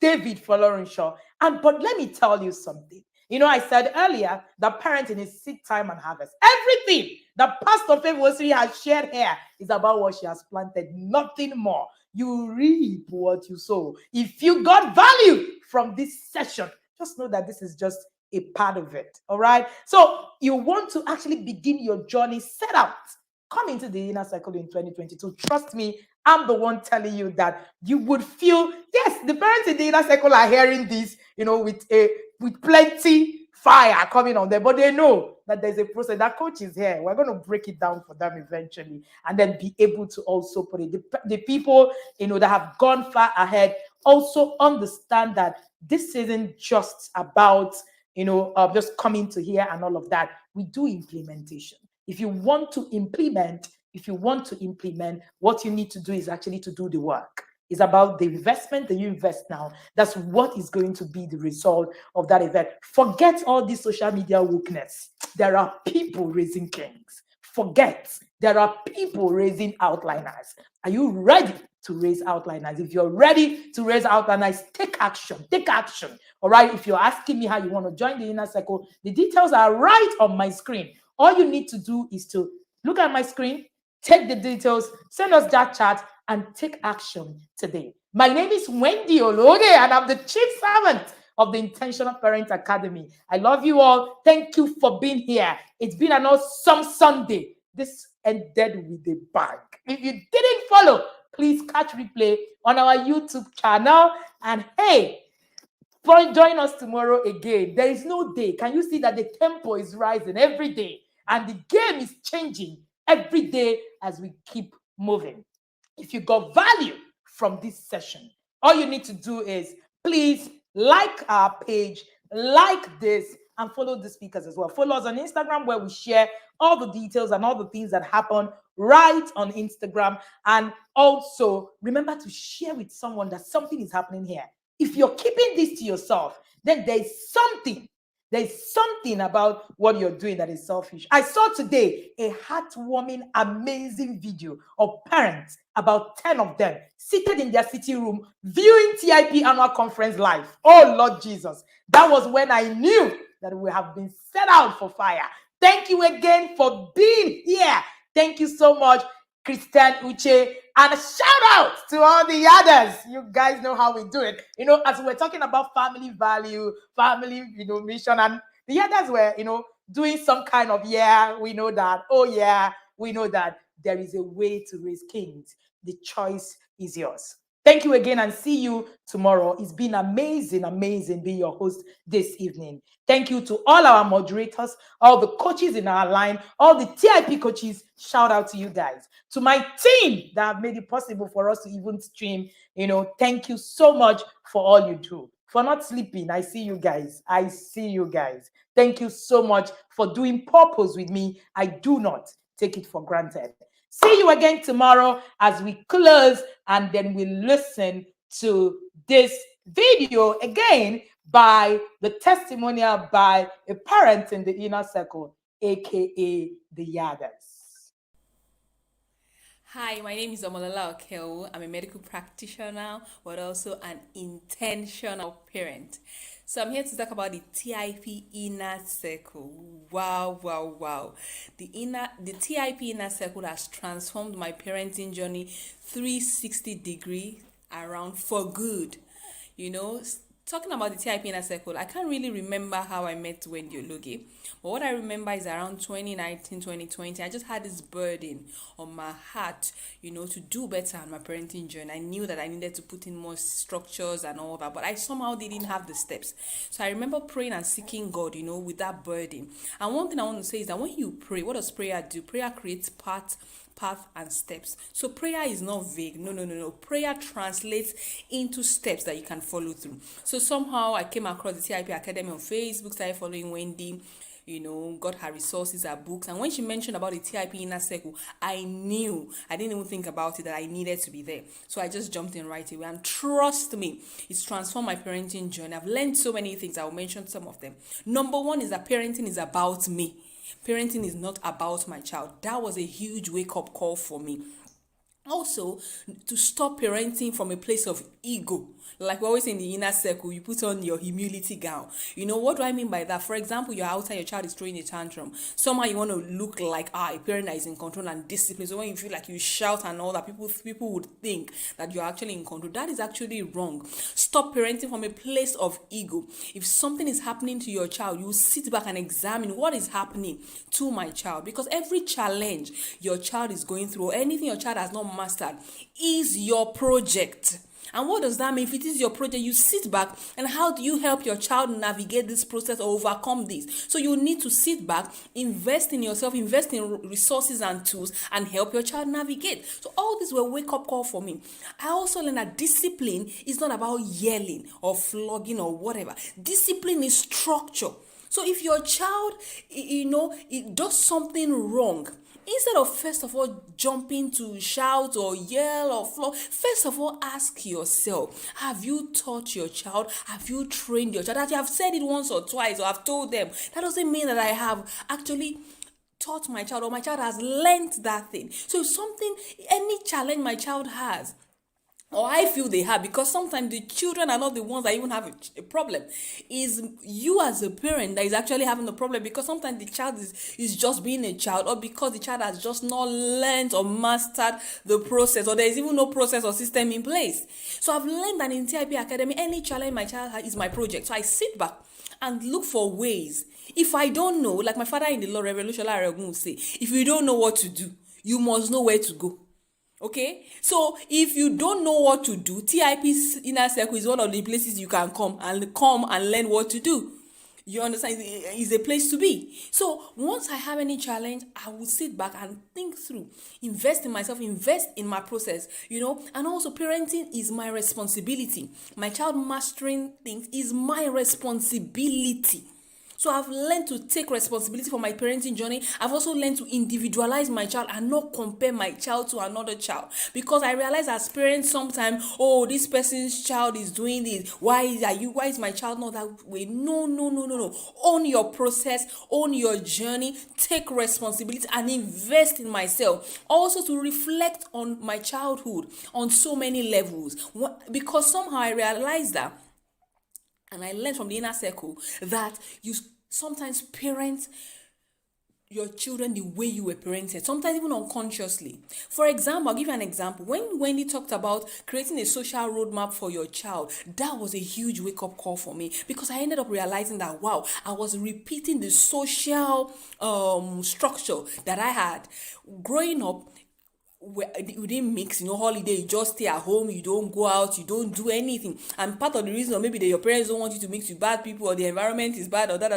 David Folorenshaw. But let me tell you something. You know, I said earlier that parenting is seed time and harvest. Everything that Pastor Favosri has shared here is about what she has planted, nothing more. You reap what you sow. If you got value from this session, just know that this is just a part of it. All right. So you want to actually begin your journey, set out, come into the inner circle in 2022. Trust me, I'm the one telling you that you would feel, yes, the parents in the inner circle are hearing this, you know, with plenty fire coming on them, but they know that there's a process. That coach is here. We're going to break it down for them eventually, and then be able to also put it. The people, you know, that have gone far ahead also understand that this isn't just about, you know, just coming to here and all of that. We do implementation. If you want to implement, what you need to do is actually to do the work. It's about the investment that you invest now. That's what is going to be the result of that event. Forget all this social media wokeness. There are people raising kings. Forget, there are people raising outliners. Are you ready to raise outliners? If you're ready to raise outliners, take action. Take action. All right. If you're asking me how you want to join the inner circle, the details are right on my screen. All you need to do is to look at my screen, take the details, send us that chat, and take action today. My name is Wendy Ologe, and I'm the Chief Servant of the Intentional Parent Academy. I love you all. Thank you for being here. It's been an awesome Sunday. This ended with a bang. If you didn't follow, please catch replay on our YouTube channel. And hey, join us tomorrow again. There is no day. Can you see that the tempo is rising every day? And the game is changing every day as we keep moving. If you got value from this session, all you need to do is please like our page, like this, and follow the speakers as well. Follow us on Instagram, where we share all the details and all the things that happen right on Instagram. And also remember to share with someone that something is happening here. If you're keeping this to yourself, then there's something about what you're doing that is selfish. I saw today a heartwarming, amazing video of parents, about 10 of them, seated in their sitting room, viewing TIP annual conference live. Oh, Lord Jesus. That was when I knew that we have been set out for fire. Thank you again for being here. Thank you so much, Christian Uche. And a shout out to all the others. You guys know how we do it. You know, as we're talking about family value, family, mission, and the others were, doing some kind of, we know that. Oh, yeah, we know that there is a way to raise kings. The choice is yours. Thank you again, and see you tomorrow. It's been amazing being your host this evening. Thank you to all our moderators, all the coaches in our line, all the TIP coaches. Shout out to you guys. To my team that have made it possible for us to even stream, thank you so much for all you do. For not sleeping, I see you guys. Thank you so much for doing purpose with me. I do not take it for granted. See you again tomorrow as we close, and then we listen to this video again by the testimonial by a parent in the inner circle, aka the Yadas. Hi, my name is Omolola Okewu. I'm a medical practitioner, but also an intentional parent. So I'm here to talk about the TIP inner circle. Wow. The TIP inner circle has transformed my parenting journey 360 degree around for good. Talking about the TIP inner circle, I can't really remember how I met Wendy Ologe, but what I remember is around 2019, 2020, I just had this burden on my heart, to do better on my parenting journey. I knew that I needed to put in more structures and all that, but I somehow didn't have the steps. So I remember praying and seeking God, with that burden. And one thing I want to say is that when you pray, what does prayer do? Prayer creates path, and steps. So prayer is not vague. No. Prayer translates into steps that you can follow through. So somehow I came across the TIP Academy on Facebook, started following Wendy, got her resources, her books. And when she mentioned about the TIP Inner Circle, I knew, I didn't even think about it, that I needed to be there. So I just jumped in right away. And trust me, it's transformed my parenting journey. I've learned so many things. I will mention some of them. Number one is that parenting is about me. Parenting is not about my child. That was a huge wake-up call for me. Also, to stop parenting from a place of ego. Like we always say in the inner circle, you put on your humility gown. What do I mean by that? For example, you're outside, your child is throwing a tantrum. Somehow you want to look like a parent that is in control and discipline. So when you feel like you shout and all that, people would think that you're actually in control. That is actually wrong. Stop parenting from a place of ego. If something is happening to your child, you sit back and examine what is happening to my child. Because every challenge your child is going through, or anything your child has not mastered, is your project. And what does that mean? If it is your project, you sit back and how do you help your child navigate this process or overcome this? So you need to sit back, invest in yourself, invest in resources and tools, and help your child navigate. So all these were wake-up call for me. I also learned that discipline is not about yelling or flogging or whatever. Discipline is structure. So if your child, it does something wrong, instead of first of all jumping to shout or yell or flog, first of all ask yourself, have you taught your child? Have you trained your child? That you have said it once or twice or have told them, that doesn't mean that I have actually taught my child or my child has learned that thing. So any challenge my child has, or I feel they have, because sometimes the children are not the ones that even have a problem. Is you as a parent that is actually having the problem, because sometimes the child is just being a child, or because the child has just not learned or mastered the process, or there is even no process or system in place. So I've learned that in TIP Academy, any challenge my child has is my project. So I sit back and look for ways. If I don't know, like my father in the Lord, Reverend Lushola Areogun, would say, if you don't know what to do, you must know where to go. Okay, so if you don't know what to do, TIP's Inner Circle is one of the places you can come and learn what to do. You understand? It's a place to be. So once I have any challenge, I will sit back and think through, invest in myself, invest in my process, and also parenting is my responsibility. My child mastering things is my responsibility. So I've learned to take responsibility for my parenting journey. I've also learned to individualize my child and not compare my child to another child. Because I realize as parents sometimes, this person's child is doing this. Why is my child not that way? No. Own your process, own your journey, take responsibility and invest in myself. Also to reflect on my childhood on so many levels. Because somehow I realized that, and I learned from the inner circle, that you sometimes parent your children the way you were parented, sometimes even unconsciously. For example, I'll give you an example. When Wendy talked about creating a social roadmap for your child, that was a huge wake-up call for me, because I ended up realizing that, wow, I was repeating the social structure that I had growing up. We didn't mix, holiday, you just stay at home, you don't go out, you don't do anything. And part of the reason, or maybe that your parents don't want you to mix with bad people, or the environment is bad, or da.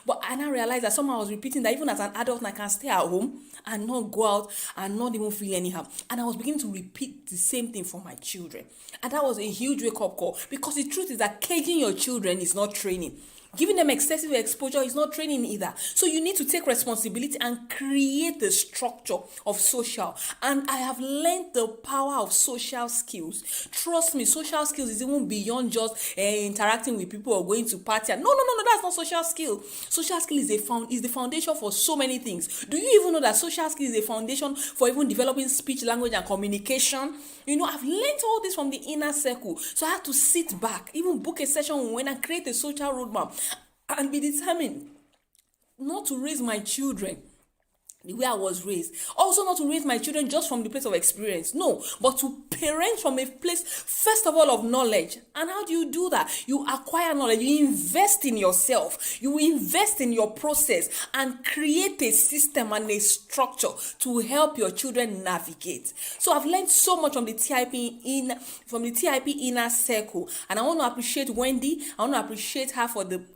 But I now realized that somehow I was repeating that even as an adult, I can stay at home and not go out and not even feel anyhow. And I was beginning to repeat the same thing for my children. And that was a huge wake-up call, because the truth is that caging your children is not training. Giving them excessive exposure is not training either. So you need to take responsibility and create the structure of social. And I have learned the power of social skills. Trust me, social skills is even beyond just interacting with people or going to party. No, that's not social skill. Social skill is the foundation for so many things. Do you even know that social skill is a foundation for even developing speech, language, and communication? I've learned all this from the inner circle. So I had to sit back, even book a session when I create a social roadmap, and be determined not to raise my children the way I was raised. Also not to raise my children just from the place of experience. No, but to parent from a place, first of all, of knowledge. And how do you do that? You acquire knowledge. You invest in yourself. You invest in your process and create a system and a structure to help your children navigate. So I've learned so much from the TIP inner circle. And I want to appreciate Wendy. I want to appreciate her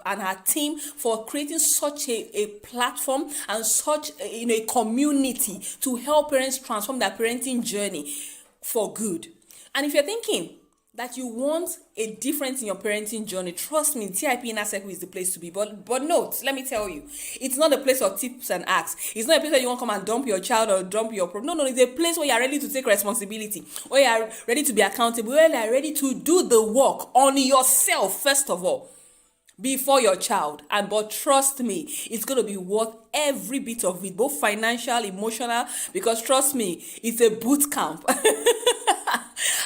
and her team for creating such a platform and such a a community to help parents transform their parenting journey for good. And if you're thinking that you want a difference in your parenting journey, trust me, TIP Inner Circle is the place to be. But note, let me tell you, it's not a place of tips and acts. It's not a place where you want to come and dump your child or dump your problem. No, it's a place where you're ready to take responsibility, where you're ready to be accountable, where you're ready to do the work on yourself, first of all, before your child. But trust me, it's going to be worth every bit of it, both financial, emotional, because trust me, it's a boot camp.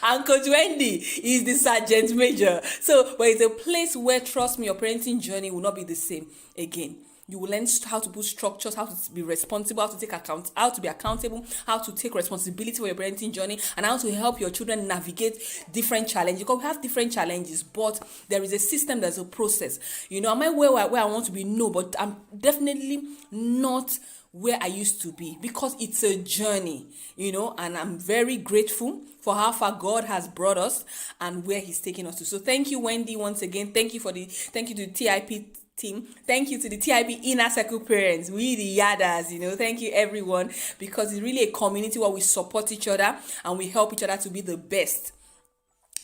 And Coach Wendy is the Sergeant Major. But it's a place where, trust me, your parenting journey will not be the same again. You will learn how to put structures, how to be responsible, how to take account, how to be accountable, how to take responsibility for your parenting journey, and how to help your children navigate different challenges. Because we have different challenges, but there is a system, there's a process. Am I where I want to be? No, but I'm definitely not where I used to be, because it's a journey, and I'm very grateful for how far God has brought us and where He's taking us to. So thank you, Wendy, once again. Thank you to the TIP team. Thank you to the TIP Inner Circle parents, we the Yadas, thank you everyone, because it's really a community where we support each other and we help each other to be the best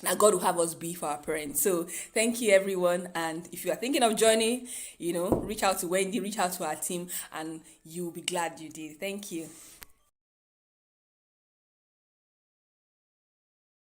that God will have us be for our parents. So thank you everyone, and if you are thinking of joining, reach out to Wendy, reach out to our team, and you'll be glad you did. Thank you.